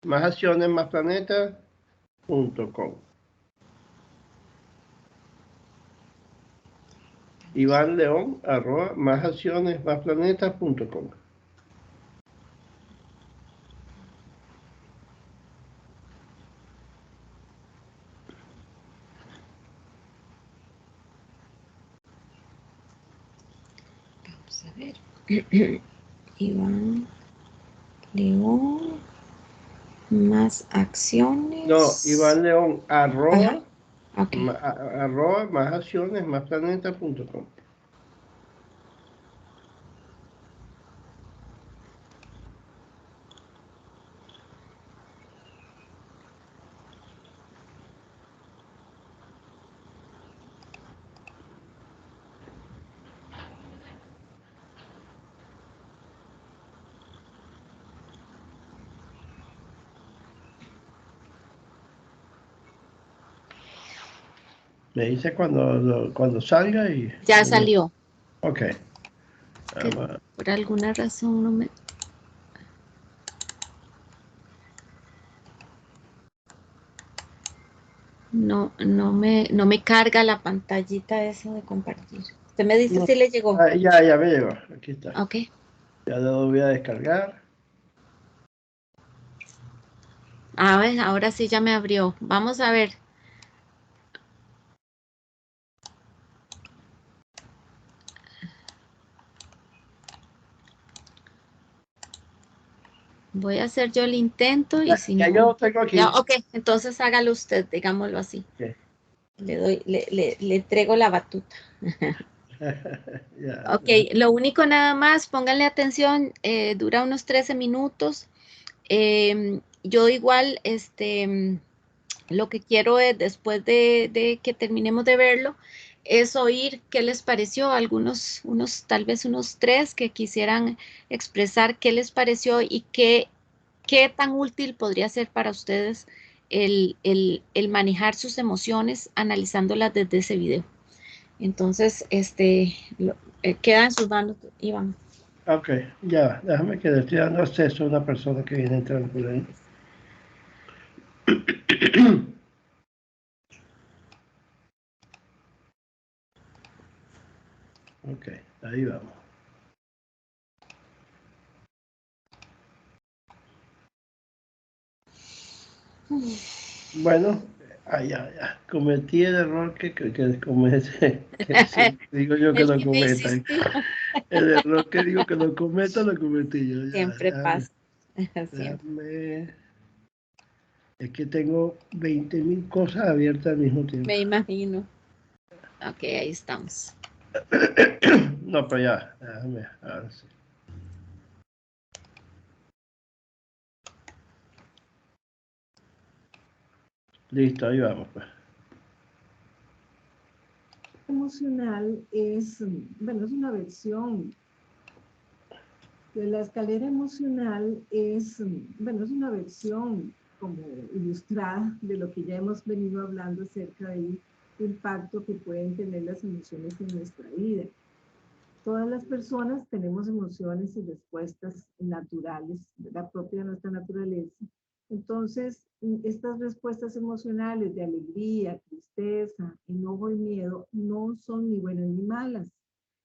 másacionesmasplanetas.com. ivanleon@ másacionesmasplanetas.com. a ver. Iván León, más acciones. No, Iván León, arroba, Okay. arroba más acciones, más planeta.com. Me dice cuando salga y... Ya salió. Ok. Que por alguna razón no me... No me carga la pantallita esa de compartir. Usted me dice si le llegó. Ya me llegó. Aquí está. Ok. Ya lo voy a descargar. A ver, ahora sí ya me abrió. Vamos a ver. Voy a hacer yo el intento y si ya no... yo lo tengo aquí. Ya, ok, entonces hágalo usted, digámoslo así. Okay. Le entrego la batuta. Ya. Ok, lo único nada más, pónganle atención, dura unos 13 minutos. Yo igual, lo que quiero es, después de que terminemos de verlo, es oír qué les pareció, tal vez unos 3 que quisieran expresar qué les pareció y qué tan útil podría ser para ustedes el manejar sus emociones analizándolas desde ese video. Entonces, queda en sus manos, Iván. Ok, ya, déjame que le estoy dando acceso a una persona que viene entrando por ahí. Ok, ahí vamos. Bueno, ya. Cometí el error que comete, digo yo que El lo que me cometan. insistió. El error que digo que lo cometa, lo cometí yo. Siempre pasa. Siempre. Déjame. Es que tengo 20.000 cosas abiertas al mismo tiempo. Me imagino. Ok, ahí estamos. No, pero ya, déjame, ahora sí. Listo, ahí vamos, pues. Emocional es, bueno, es una versión de la escalera emocional es, bueno, es una versión como ilustrada de lo que ya hemos venido hablando acerca del impacto que pueden tener las emociones en nuestra vida. Todas las personas tenemos emociones y respuestas naturales, la propia de nuestra naturaleza. Entonces, estas respuestas emocionales de alegría, tristeza, enojo y miedo no son ni buenas ni malas,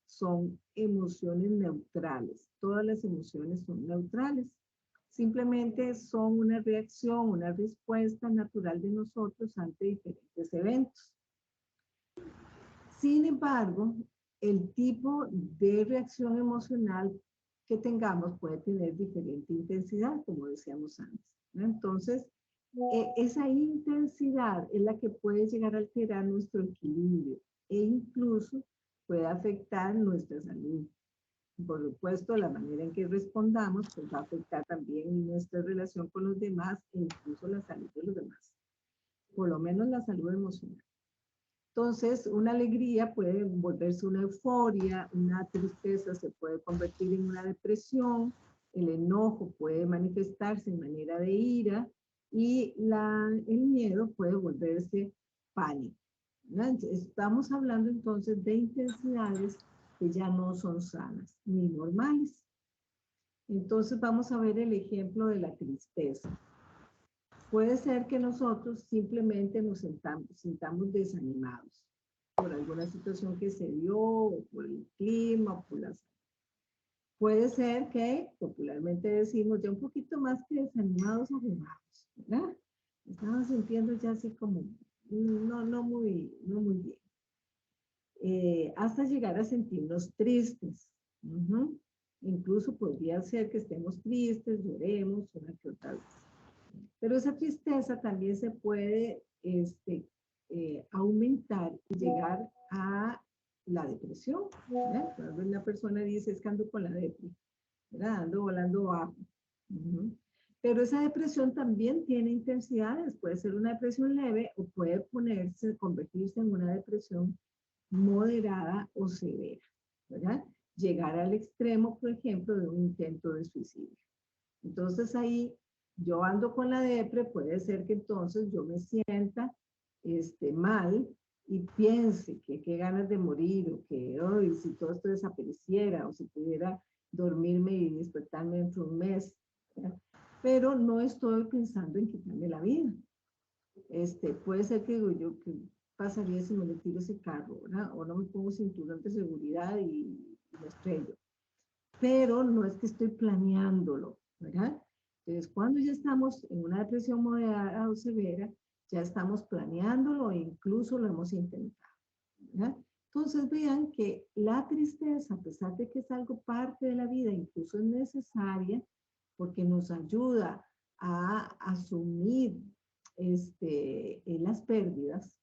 son emociones neutrales. Todas las emociones son neutrales. Simplemente son una reacción, una respuesta natural de nosotros ante diferentes eventos. Sin embargo, el tipo de reacción emocional que tengamos puede tener diferente intensidad, como decíamos antes, ¿no? Entonces, esa intensidad es la que puede llegar a alterar nuestro equilibrio e incluso puede afectar nuestra salud. Por supuesto, la manera en que respondamos pues, va a afectar también nuestra relación con los demás e incluso la salud de los demás, por lo menos la salud emocional. Entonces, una alegría puede volverse una euforia, una tristeza se puede convertir en una depresión, el enojo puede manifestarse en manera de ira y el miedo puede volverse pánico, ¿no? Estamos hablando entonces de intensidades que ya no son sanas ni normales. Entonces vamos a ver el ejemplo de la tristeza. Puede ser que nosotros simplemente nos sintamos desanimados por alguna situación que se dio, o por el clima, o por las... Puede ser que popularmente decimos ya un poquito más que desanimados o arrugados, ¿verdad? Estamos sintiendo ya así como no muy bien. Hasta llegar a sentirnos tristes. Ujú. Incluso podría ser que estemos tristes, lloremos una que otra vez. Pero esa tristeza también se puede aumentar y llegar a la depresión. ¿Verdad? Cuando una persona dice, es que ando con la depresión, ¿verdad? Ando volando bajo. Ujú. Pero esa depresión también tiene intensidades. Puede ser una depresión leve o puede convertirse en una depresión moderada o severa, ¿verdad? Llegar al extremo, por ejemplo, de un intento de suicidio. Entonces ahí yo ando con la depre, puede ser que entonces yo me sienta mal y piense que qué ganas de morir o que hoy si todo esto desapareciera o si pudiera dormirme y despertarme dentro de un mes, ¿verdad? Pero no estoy pensando en quitarme la vida. Puede ser que digo yo, ¿qué pasaría si me le tiro ese carro, ¿verdad? O no me pongo cinturón de seguridad y me estrello. Pero no es que estoy planeándolo, ¿verdad? Entonces, cuando ya estamos en una depresión moderada o severa, ya estamos planeándolo e incluso lo hemos intentado, ¿verdad? Entonces, vean que la tristeza, a pesar de que es algo parte de la vida, incluso es necesaria, porque nos ayuda a asumir las pérdidas,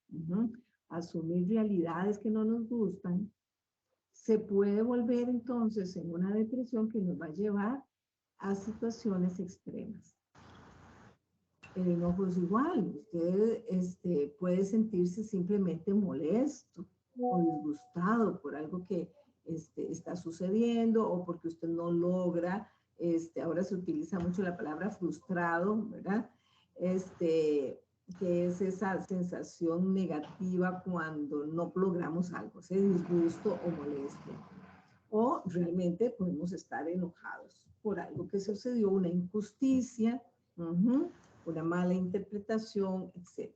asumir realidades que no nos gustan, se puede volver entonces en una depresión que nos va a llevar a situaciones extremas. El enojo es igual, usted puede sentirse simplemente molesto o disgustado por algo que está sucediendo o porque usted no logra, ahora se utiliza mucho la palabra frustrado, ¿verdad? Que es esa sensación negativa cuando no logramos algo, ese disgusto o molestia. O realmente podemos estar enojados por algo que sucedió, una injusticia, una mala interpretación, etc.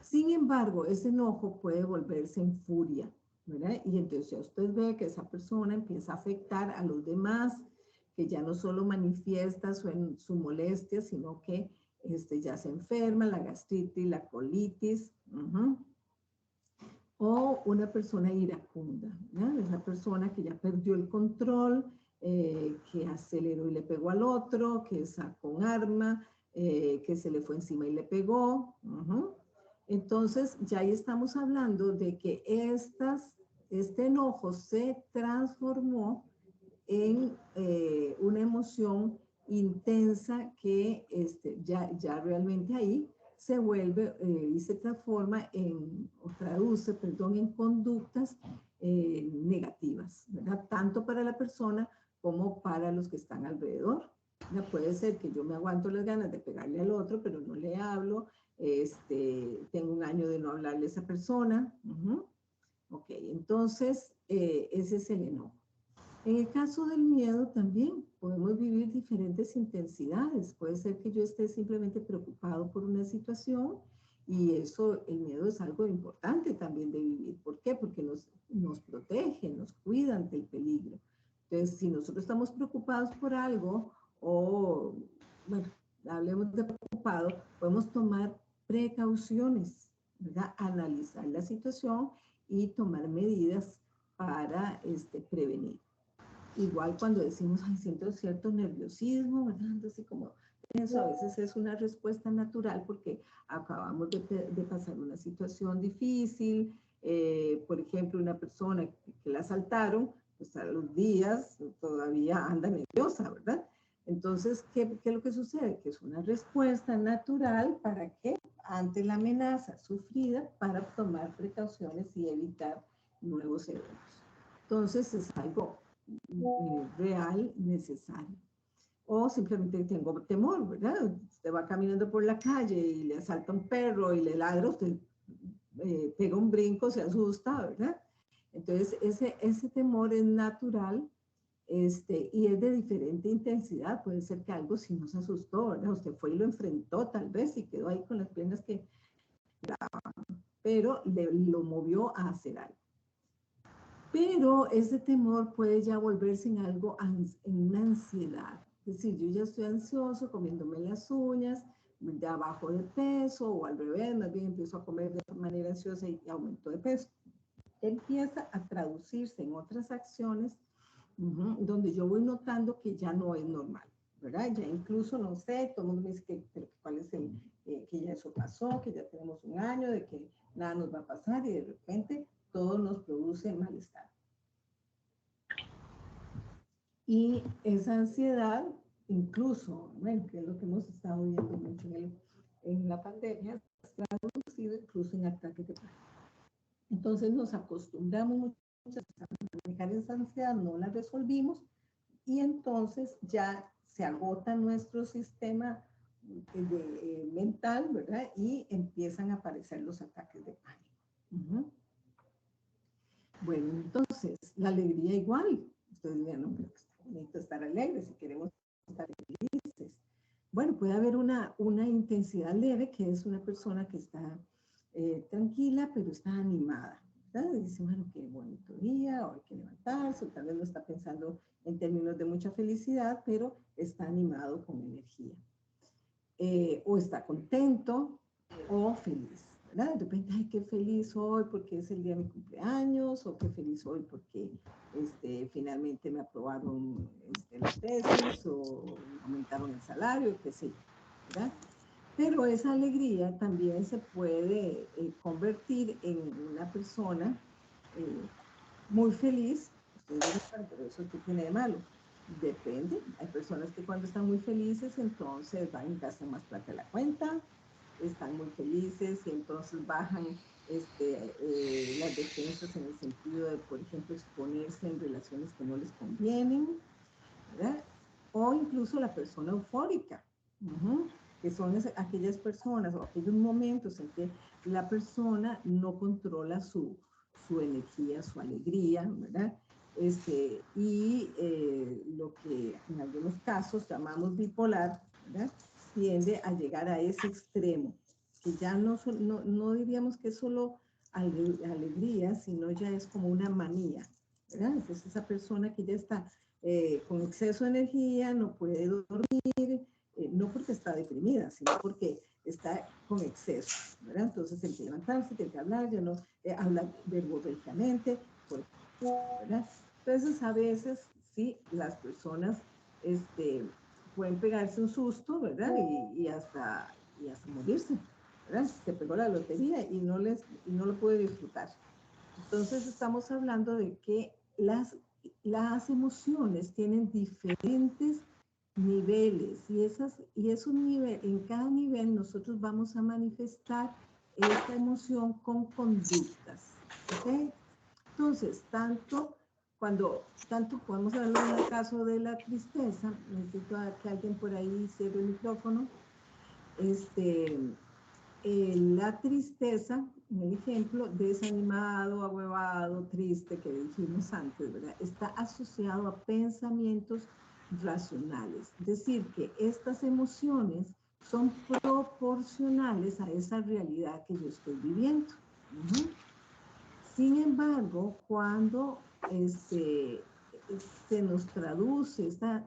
Sin embargo, ese enojo puede volverse en furia, ¿verdad? Y entonces usted ve que esa persona empieza a afectar a los demás, que ya no solo manifiesta su molestia, sino que ya se enferma, la gastritis, la colitis, o una persona iracunda, ¿no? Es la persona que ya perdió el control, que aceleró y le pegó al otro, que sacó un arma, que se le fue encima y le pegó. Entonces, ya ahí estamos hablando de que este enojo se transformó en una emoción intensa que ya realmente ahí se vuelve y se transforma o traduce, perdón, en conductas negativas, ¿verdad? Tanto para la persona como para los que están alrededor. ¿Verdad? Puede ser que yo me aguanto las ganas de pegarle al otro, pero no le hablo, tengo un año de no hablarle a esa persona. Ok, entonces ese es el enojo. En el caso del miedo también podemos vivir diferentes intensidades. Puede ser que yo esté simplemente preocupado por una situación y el miedo es algo importante también de vivir. ¿Por qué? Porque nos protege, nos cuida ante el peligro. Entonces, si nosotros estamos preocupados por algo o, bueno, hablemos de preocupado, podemos tomar precauciones, ¿verdad? Analizar la situación y tomar medidas para prevenir. Igual cuando decimos, ay, siento cierto nerviosismo, ¿verdad? Así como eso, a veces es una respuesta natural porque acabamos de pasar una situación difícil, por ejemplo, una persona que la asaltaron, pues a los días todavía anda nerviosa, ¿verdad? Entonces, ¿qué es lo que sucede? Que es una respuesta natural para que, ante la amenaza sufrida, para tomar precauciones y evitar nuevos eventos. Entonces, es algo real, necesario. O simplemente tengo temor, ¿verdad? Usted va caminando por la calle y le asalta un perro y le ladra, usted pega un brinco, se asusta, ¿verdad? Entonces, ese temor es natural y es de diferente intensidad. Puede ser que algo sí nos asustó, ¿verdad? Usted fue y lo enfrentó tal vez y quedó ahí con las piernas que pero lo movió a hacer algo. Pero ese temor puede ya volverse en algo, en una ansiedad. Es decir, yo ya estoy ansioso, comiéndome las uñas, ya bajo de peso, o al revés, más bien empiezo a comer de manera ansiosa y aumento de peso. Empieza a traducirse en otras acciones donde yo voy notando que ya no es normal, ¿verdad? Ya incluso, no sé, todo el mundo me dice cuál es que ya eso pasó, que ya tenemos un año, de que nada nos va a pasar y de repente todo nos produce malestar. Y esa ansiedad, incluso, bueno, que es lo que hemos estado viendo mucho en la pandemia, se ha traducido incluso en ataques de pánico. Entonces nos acostumbramos mucho a manejar esa ansiedad, no la resolvimos y entonces ya se agota nuestro sistema mental, ¿verdad? Y empiezan a aparecer los ataques de pánico. Bueno, entonces, la alegría igual. Ustedes dirán, no, pero está bonito estar alegre si queremos estar felices. Bueno, puede haber una intensidad leve, que es una persona que está tranquila, pero está animada. ¿Verdad? Dice, bueno, qué bonito día, hoy hay que levantarse, o tal vez no está pensando en términos de mucha felicidad, pero está animado con energía. O está contento o feliz, ¿verdad? De repente, ay, qué feliz hoy porque es el día de mi cumpleaños, o qué feliz hoy porque finalmente me aprobaron la tesis, o aumentaron el salario, qué sé yo, ¿verdad? Pero esa alegría también se puede convertir en una persona muy feliz. Ustedes dirán, pero eso qué tiene de malo. Depende. Hay personas que cuando están muy felices, entonces van y gastan más plata de la cuenta, están muy felices y entonces bajan las defensas en el sentido de, por ejemplo, exponerse en relaciones que no les convienen, ¿verdad? O incluso la persona eufórica, que son aquellas personas o aquellos momentos en que la persona no controla su energía, su alegría, ¿verdad? Y lo que en algunos casos llamamos bipolar, ¿verdad? Tiende a llegar a ese extremo, que ya no diríamos que es solo alegría, sino ya es como una manía, ¿verdad? Entonces esa persona que ya está con exceso de energía, no puede dormir, no porque está deprimida, sino porque está con exceso, ¿verdad? Entonces tiene que levantarse, tiene que hablar, ya no habla verborrágicamente, ¿verdad? Entonces a veces sí, las personas pueden pegarse un susto, ¿verdad? Y hasta morirse, ¿verdad? Se pegó la lotería y no lo puede disfrutar. Entonces estamos hablando de que las emociones tienen diferentes niveles y es un nivel, en cada nivel nosotros vamos a manifestar esta emoción con conductas, ¿ok? Entonces, tanto podemos hablar en el caso de la tristeza, necesito que alguien por ahí cierre el micrófono, la tristeza, en el ejemplo, desanimado, ahuevado, triste, que dijimos antes, ¿verdad? Está asociado a pensamientos racionales. Es decir, que estas emociones son proporcionales a esa realidad que yo estoy viviendo. Sin embargo, cuando se nos traduce esta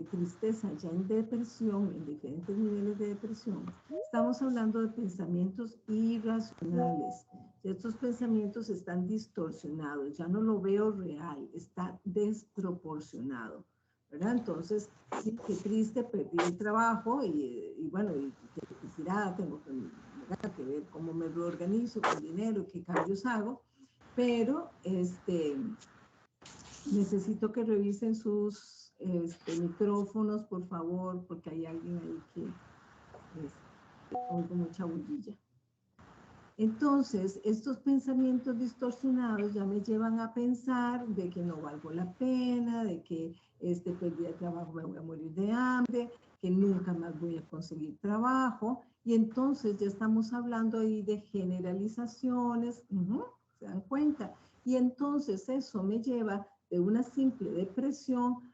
tristeza ya en depresión, en diferentes niveles de depresión, estamos hablando de pensamientos irracionales. Estos pensamientos están distorsionados, ya no lo veo real, está desproporcionado, ¿verdad? Entonces, sí, qué triste, perdí el trabajo y bueno, y qué tirada, tengo que ver cómo me reorganizo con dinero, qué cambios hago, pero necesito que revisen sus micrófonos, por favor, porque hay alguien ahí que oigo mucha bullilla. Entonces, estos pensamientos distorsionados ya me llevan a pensar de que no valgo la pena, de que perdí el trabajo, me voy a morir de hambre, que nunca más voy a conseguir trabajo. Y entonces ya estamos hablando ahí de generalizaciones, ¿se dan cuenta? Y entonces eso me lleva de una simple depresión,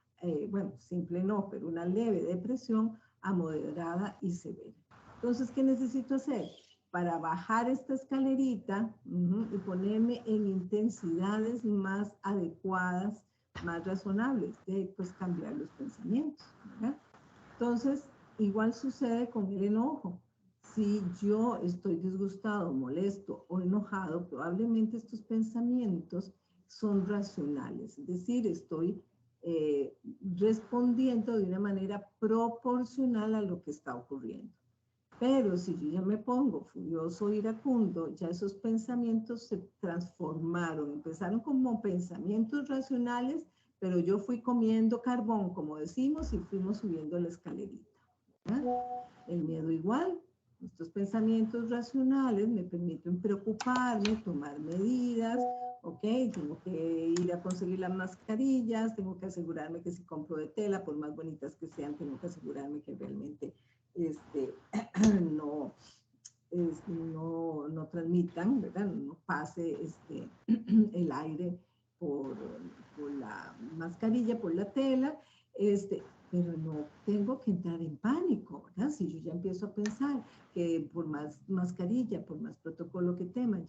bueno, simple no, pero una leve depresión a moderada y severa. Entonces, ¿qué necesito hacer? Para bajar esta escalerita y ponerme en intensidades más adecuadas, más razonables, pues cambiar los pensamientos, ¿verdad? Entonces, igual sucede con el enojo. Si yo estoy disgustado, molesto o enojado, probablemente estos pensamientos son racionales, es decir, estoy respondiendo de una manera proporcional a lo que está ocurriendo. Pero si yo ya me pongo furioso, iracundo, ya esos pensamientos se transformaron, empezaron como pensamientos racionales, pero yo fui comiendo carbón, como decimos, y fuimos subiendo la escalerita. ¿Verdad? El miedo igual. Estos pensamientos racionales me permiten preocuparme, tomar medidas, ok, tengo que ir a conseguir las mascarillas, tengo que asegurarme que si compro de tela, por más bonitas que sean, tengo que asegurarme que realmente no transmitan, ¿verdad? No pase el aire por la mascarilla, por la tela, pero no tengo que entrar en pánico, ¿verdad? Si yo ya empiezo a pensar que por más mascarilla, por más protocolo que tenga,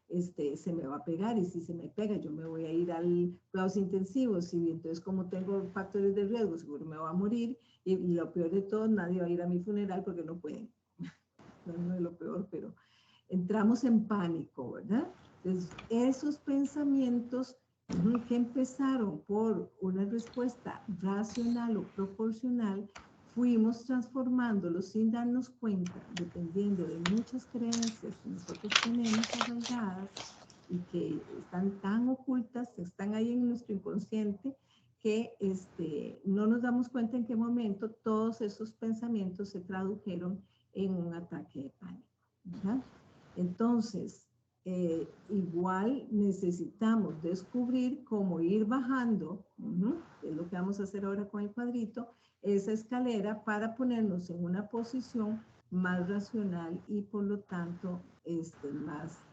se me va a pegar, y si se me pega, yo me voy a ir al cuidados intensivos, y entonces como tengo factores de riesgo, seguro me va a morir, y lo peor de todo, nadie va a ir a mi funeral porque no pueden. No es lo peor, pero entramos en pánico, ¿verdad? Entonces, esos pensamientos que empezaron por una respuesta racional o proporcional, fuimos transformándolos sin darnos cuenta, dependiendo de muchas creencias que nosotros tenemos arraigadas y que están tan ocultas, están ahí en nuestro inconsciente, que no nos damos cuenta en qué momento todos esos pensamientos se tradujeron en un ataque de pánico, ¿verdad? Entonces, igual necesitamos descubrir cómo ir bajando, es lo que vamos a hacer ahora con el cuadrito, esa escalera para ponernos en una posición más racional y por lo tanto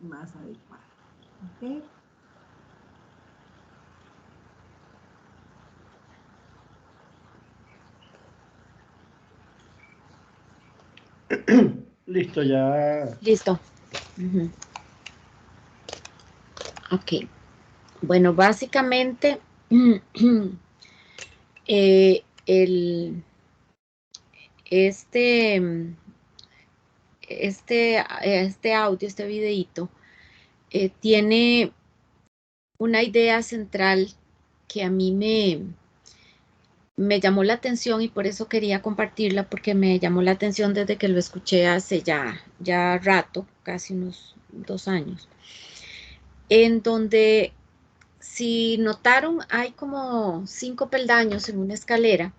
más adecuada. ¿Ok? Listo, ya. Listo. Ok. Bueno, básicamente este audio, este videíto, tiene una idea central que a mí me llamó la atención, y por eso quería compartirla, porque me llamó la atención desde que lo escuché hace ya rato, casi unos 2 años, en donde, si notaron, hay como 5 peldaños en una escalera,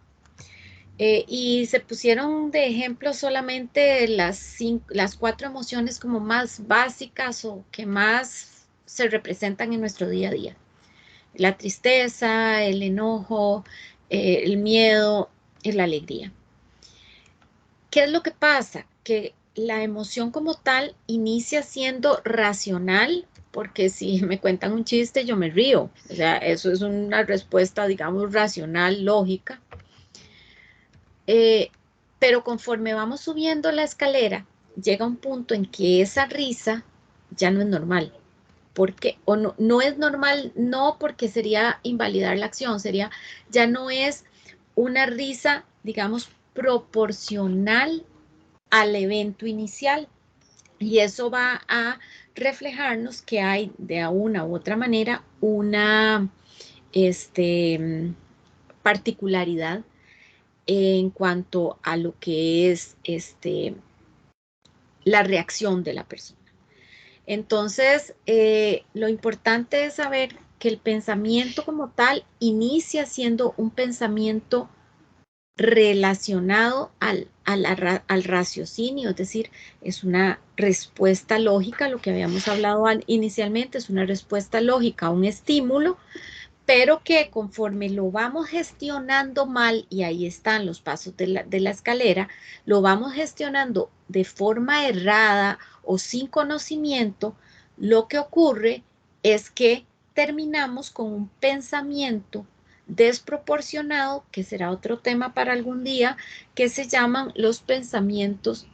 y se pusieron de ejemplo solamente las 4 emociones como más básicas o que más se representan en nuestro día a día: la tristeza, el enojo, el miedo y la alegría. ¿Qué es lo que pasa? Que la emoción como tal inicia siendo racional, porque si me cuentan un chiste yo me río, o sea, eso es una respuesta, digamos, racional, lógica. Pero conforme vamos subiendo la escalera, llega un punto en que esa risa ya no es normal. Porque, o no es normal, no porque sería invalidar la acción, ya no es una risa, digamos, proporcional al evento inicial. Y eso va a reflejarnos que hay de una u otra manera una particularidad en cuanto a lo que es la reacción de la persona. Entonces, lo importante es saber que el pensamiento como tal inicia siendo un pensamiento relacionado al raciocinio, es decir, es una respuesta lógica, lo que habíamos hablado inicialmente, es una respuesta lógica a un estímulo, pero que conforme lo vamos gestionando mal, y ahí están los pasos de la escalera, lo vamos gestionando de forma errada o sin conocimiento, lo que ocurre es que terminamos con un pensamiento desproporcionado, que será otro tema para algún día, que se llaman los pensamientos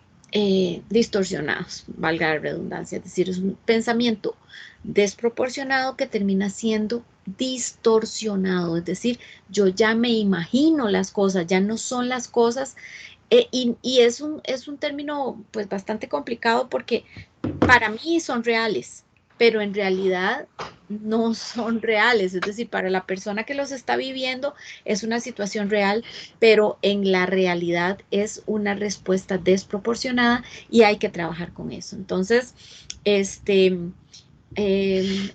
distorsionados, valga la redundancia, es decir, es un pensamiento desproporcionado que termina siendo distorsionado, es decir, yo ya me imagino las cosas, ya no son las cosas, y es un término pues bastante complicado, porque para mí son reales, pero en realidad no son reales. Es decir, para la persona que los está viviendo es una situación real, pero en la realidad es una respuesta desproporcionada y hay que trabajar con eso. Entonces,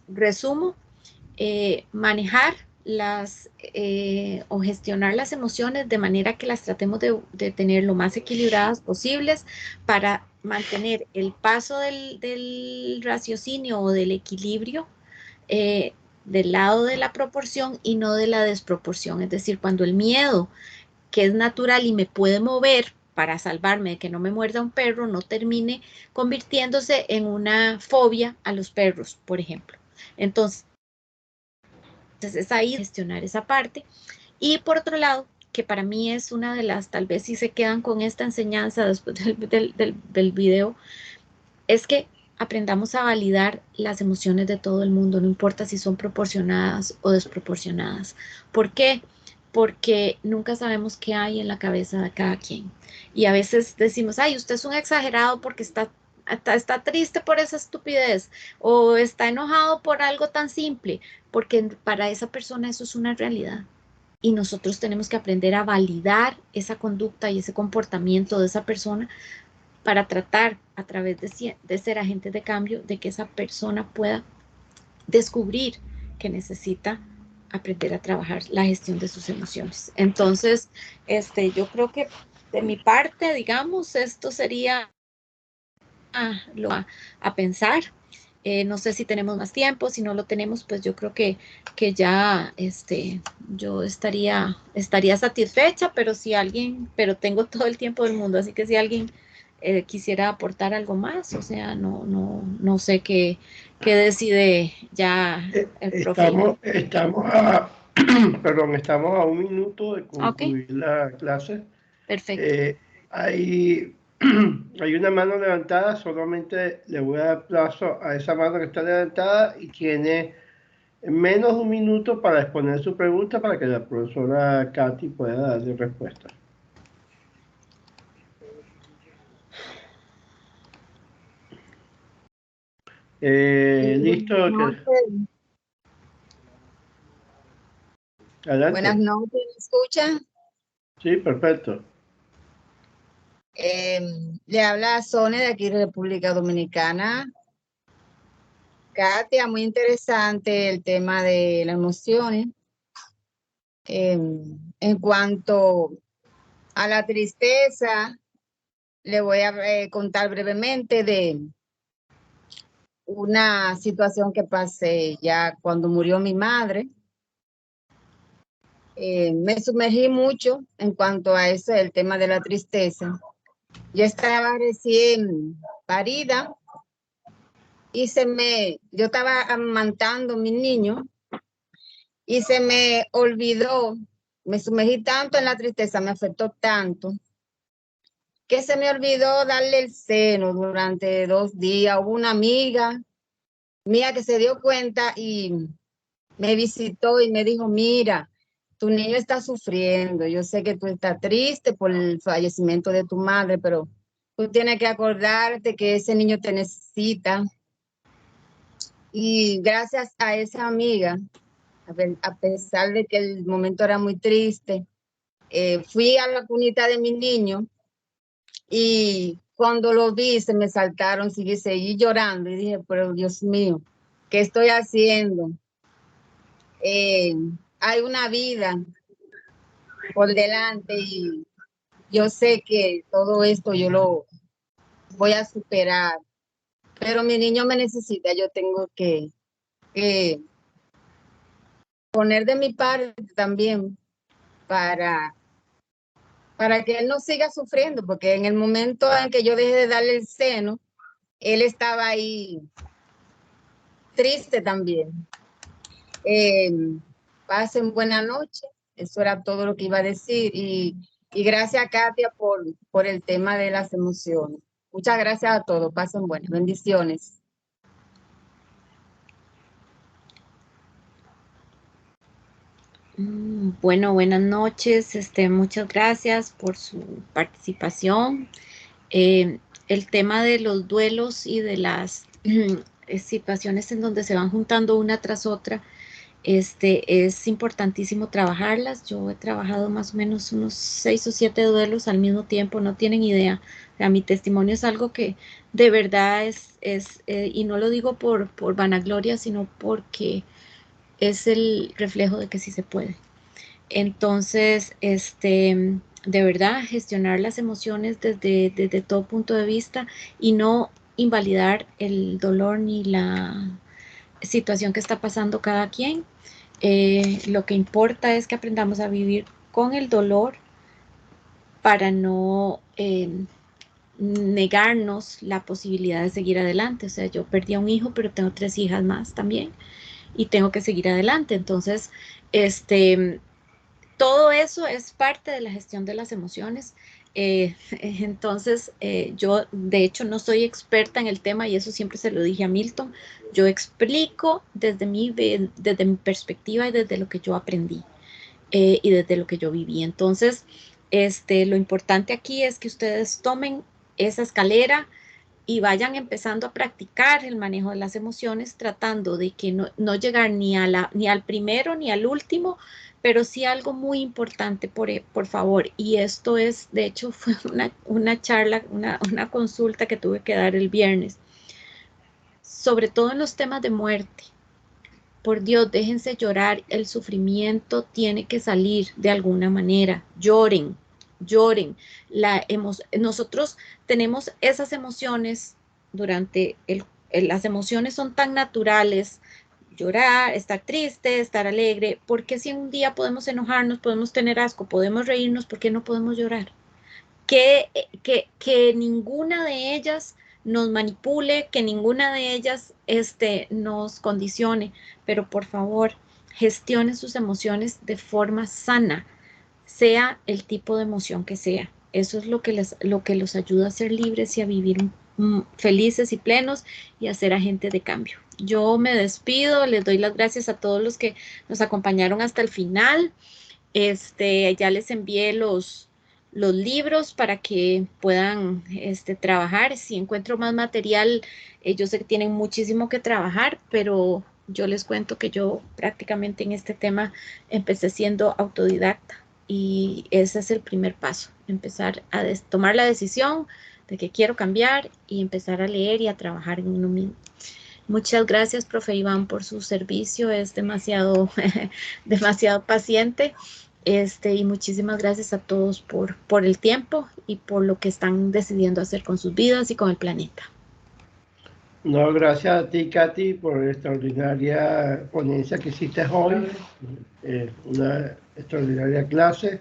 resumo, manejar o gestionar las emociones de manera que las tratemos de tener lo más equilibradas posibles para mantener el paso del raciocinio o del equilibrio del lado de la proporción y no de la desproporción. Es decir, cuando el miedo, que es natural y me puede mover para salvarme de que no me muerda un perro, no termine convirtiéndose en una fobia a los perros, por ejemplo. Entonces es ahí gestionar esa parte. Y por otro lado, que para mí es una de las, tal vez si se quedan con esta enseñanza después del video, es que aprendamos a validar las emociones de todo el mundo, no importa si son proporcionadas o desproporcionadas. ¿Por qué? Porque nunca sabemos qué hay en la cabeza de cada quien. Y a veces decimos, ay, usted es un exagerado porque está triste por esa estupidez o está enojado por algo tan simple, porque para esa persona eso es una realidad. Y nosotros tenemos que aprender a validar esa conducta y ese comportamiento de esa persona para tratar a través de ser agentes de cambio, de que esa persona pueda descubrir que necesita aprender a trabajar la gestión de sus emociones. Entonces, yo creo que de mi parte, digamos, esto sería a pensar. No sé si tenemos más tiempo, si no lo tenemos, pues yo creo que ya yo estaría satisfecha, pero tengo todo el tiempo del mundo, así que si alguien quisiera aportar algo más, o sea, no sé qué decide ya el profe. Estamos a 1 minuto de concluir la clase. Perfecto. Hay una mano levantada, solamente le voy a dar plazo a esa mano que está levantada y tiene menos de 1 minuto para exponer su pregunta para que la profesora Katy pueda darle respuesta. Listo. Adelante. Buenas noches, ¿me escuchan? Sí, perfecto. Le habla Sonia de aquí de República Dominicana. Katia, muy interesante el tema de las emociones. En cuanto a la tristeza, le voy a contar brevemente de una situación que pasé ya cuando murió mi madre. Me sumergí mucho en cuanto a eso, el tema de la tristeza. Yo estaba recién parida y yo estaba amamantando a mi niño y se me olvidó, me sumergí tanto en la tristeza, me afectó tanto, que se me olvidó darle el seno durante 2 días. Hubo una amiga mía que se dio cuenta y me visitó y me dijo, mira, tu niño está sufriendo, yo sé que tú estás triste por el fallecimiento de tu madre, pero tú tienes que acordarte que ese niño te necesita. Y gracias a esa amiga, a pesar de que el momento era muy triste, fui a la cunita de mi niño y cuando lo vi se me saltaron, seguí llorando y dije, pero Dios mío, ¿qué estoy haciendo? Hay una vida por delante y yo sé que todo esto yo lo voy a superar, pero mi niño me necesita, yo tengo que poner de mi parte también para que él no siga sufriendo, porque en el momento en que yo dejé de darle el seno, él estaba ahí triste también. Pasen buena noche, eso era todo lo que iba a decir y gracias a Katia por el tema de las emociones. Muchas gracias a todos, pasen buenas, bendiciones. Bueno, buenas noches, muchas gracias por su participación. El tema de los duelos y de las situaciones en donde se van juntando una tras otra, es importantísimo trabajarlas. Yo he trabajado más o menos unos 6 o 7 duelos al mismo tiempo, no tienen idea. O sea, mi testimonio es algo que de verdad y no lo digo por vanagloria, sino porque es el reflejo de que sí se puede. Entonces, de verdad, gestionar las emociones desde todo punto de vista y no invalidar el dolor ni la situación que está pasando cada quien. Lo que importa es que aprendamos a vivir con el dolor para no negarnos la posibilidad de seguir adelante. O sea, yo perdí a un hijo, pero tengo 3 hijas más también y tengo que seguir adelante. Entonces, todo eso es parte de la gestión de las emociones. Entonces, yo de hecho no soy experta en el tema y eso siempre se lo dije a Milton. Yo explico desde mi perspectiva y desde lo que yo aprendí y desde lo que yo viví. Entonces, lo importante aquí es que ustedes tomen esa escalera y vayan empezando a practicar el manejo de las emociones, tratando de que no llegar ni al primero ni al último, pero sí algo muy importante, por favor, y esto de hecho, fue una charla, una consulta que tuve que dar el viernes, sobre todo en los temas de muerte. Por Dios, déjense llorar, el sufrimiento tiene que salir de alguna manera, lloren. Nosotros tenemos esas emociones las emociones son tan naturales, llorar, estar triste, estar alegre. ¿Por qué si un día podemos enojarnos, podemos tener asco, podemos reírnos, por qué no podemos llorar? Que ninguna de ellas nos manipule, que ninguna de ellas nos condicione, pero por favor, gestionen sus emociones de forma sana, sea el tipo de emoción que sea. Eso es lo que los ayuda a ser libres y a vivir felices y plenos y a ser agentes de cambio. Yo me despido, les doy las gracias a todos los que nos acompañaron hasta el final. Ya les envié los libros para que puedan trabajar. Si encuentro más material, yo sé que tienen muchísimo que trabajar, pero yo les cuento que yo prácticamente en este tema empecé siendo autodidacta y ese es el primer paso, empezar a tomar la decisión de que quiero cambiar y empezar a leer y a trabajar en uno mismo. Muchas gracias, profe Iván, por su servicio, es demasiado, demasiado paciente. Y muchísimas gracias a todos por el tiempo y por lo que están decidiendo hacer con sus vidas y con el planeta. No, gracias a ti, Katy, por la extraordinaria ponencia que hiciste hoy, una extraordinaria clase,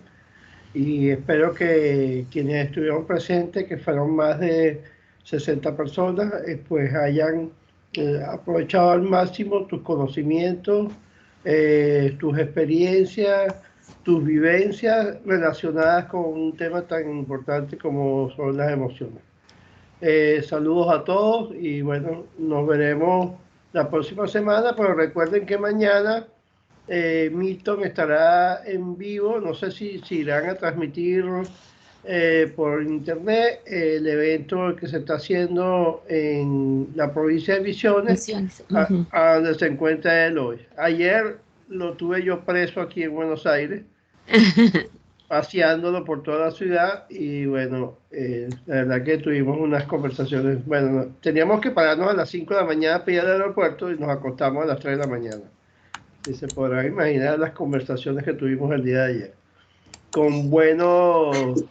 y espero que quienes estuvieron presentes, que fueron más de 60 personas, pues hayan aprovechado al máximo tus conocimientos, tus experiencias, tus vivencias relacionadas con un tema tan importante como son las emociones. Saludos a todos y bueno, nos veremos la próxima semana, pero recuerden que mañana Milton estará en vivo, no sé si irán a transmitir por internet el evento que se está haciendo en la provincia de Misiones, a donde se encuentra él hoy. Ayer lo tuve yo preso aquí en Buenos Aires, paseándolo por toda la ciudad y bueno, la verdad que tuvimos unas conversaciones, bueno, teníamos que pararnos a las 5 de la mañana para ir al aeropuerto y nos acostamos a las 3 de la mañana. Y se podrán imaginar las conversaciones que tuvimos el día de ayer, con buenos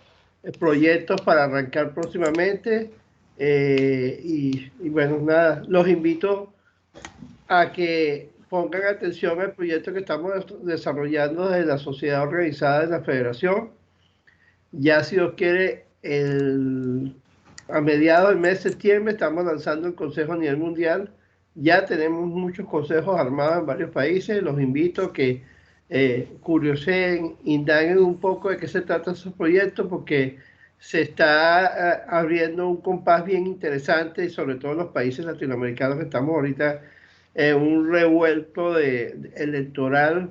proyectos para arrancar próximamente. Y bueno, nada, los invito a que pongan atención al proyecto que estamos desarrollando desde la sociedad organizada de la federación. Ya si Dios quiere, a mediados del mes de septiembre estamos lanzando el Consejo a nivel mundial. Ya tenemos muchos consejos armados en varios países. Los invito a que curioseen, indaguen un poco de qué se trata esos proyectos, porque se está abriendo un compás bien interesante, y sobre todo en los países latinoamericanos que estamos ahorita en un revuelto electoral,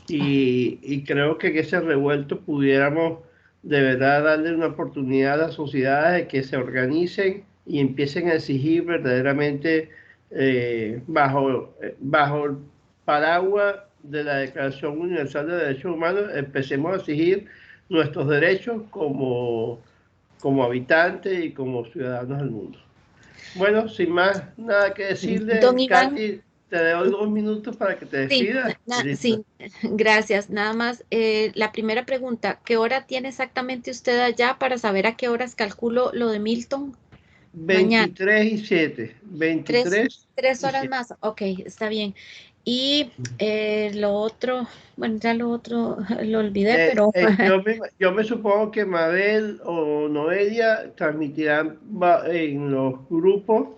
y creo que en ese revuelto pudiéramos de verdad darle una oportunidad a las sociedades de que se organicen y empiecen a exigir verdaderamente bajo el paraguas de la Declaración Universal de Derechos Humanos, empecemos a exigir nuestros derechos como habitantes y como ciudadanos del mundo. Bueno, sin más nada que decirle, Don Iván, Katy, te doy 2 minutos para que te sí, despidas. sí, gracias. Nada más, la primera pregunta, ¿qué hora tiene exactamente usted allá para saber a qué horas calculo lo de Milton? Mañana. 23 y 7. 23 tres y horas 7. más. Ok, está bien. Y lo otro, bueno, ya lo otro lo olvidé, pero Yo me supongo que Mabel o Noelia transmitirán en los grupos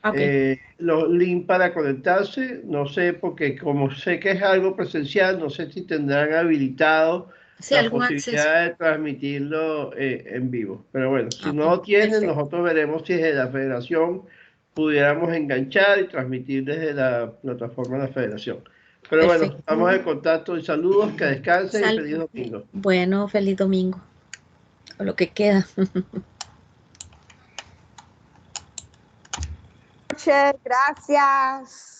ok, los links para conectarse. No sé, porque como sé que es algo presencial, no sé si tendrán habilitado sí, la algún acceso. posibilidad de transmitirlo en vivo. Pero bueno, si no Ok, lo tienen, perfecto. nosotros veremos si desde la federación pudiéramos enganchar y transmitir desde la plataforma de la federación. Pero bueno, Perfecto. estamos en contacto y saludos, que descansen y Sal- feliz domingo. Bueno, feliz domingo, o lo que queda. Noche, gracias.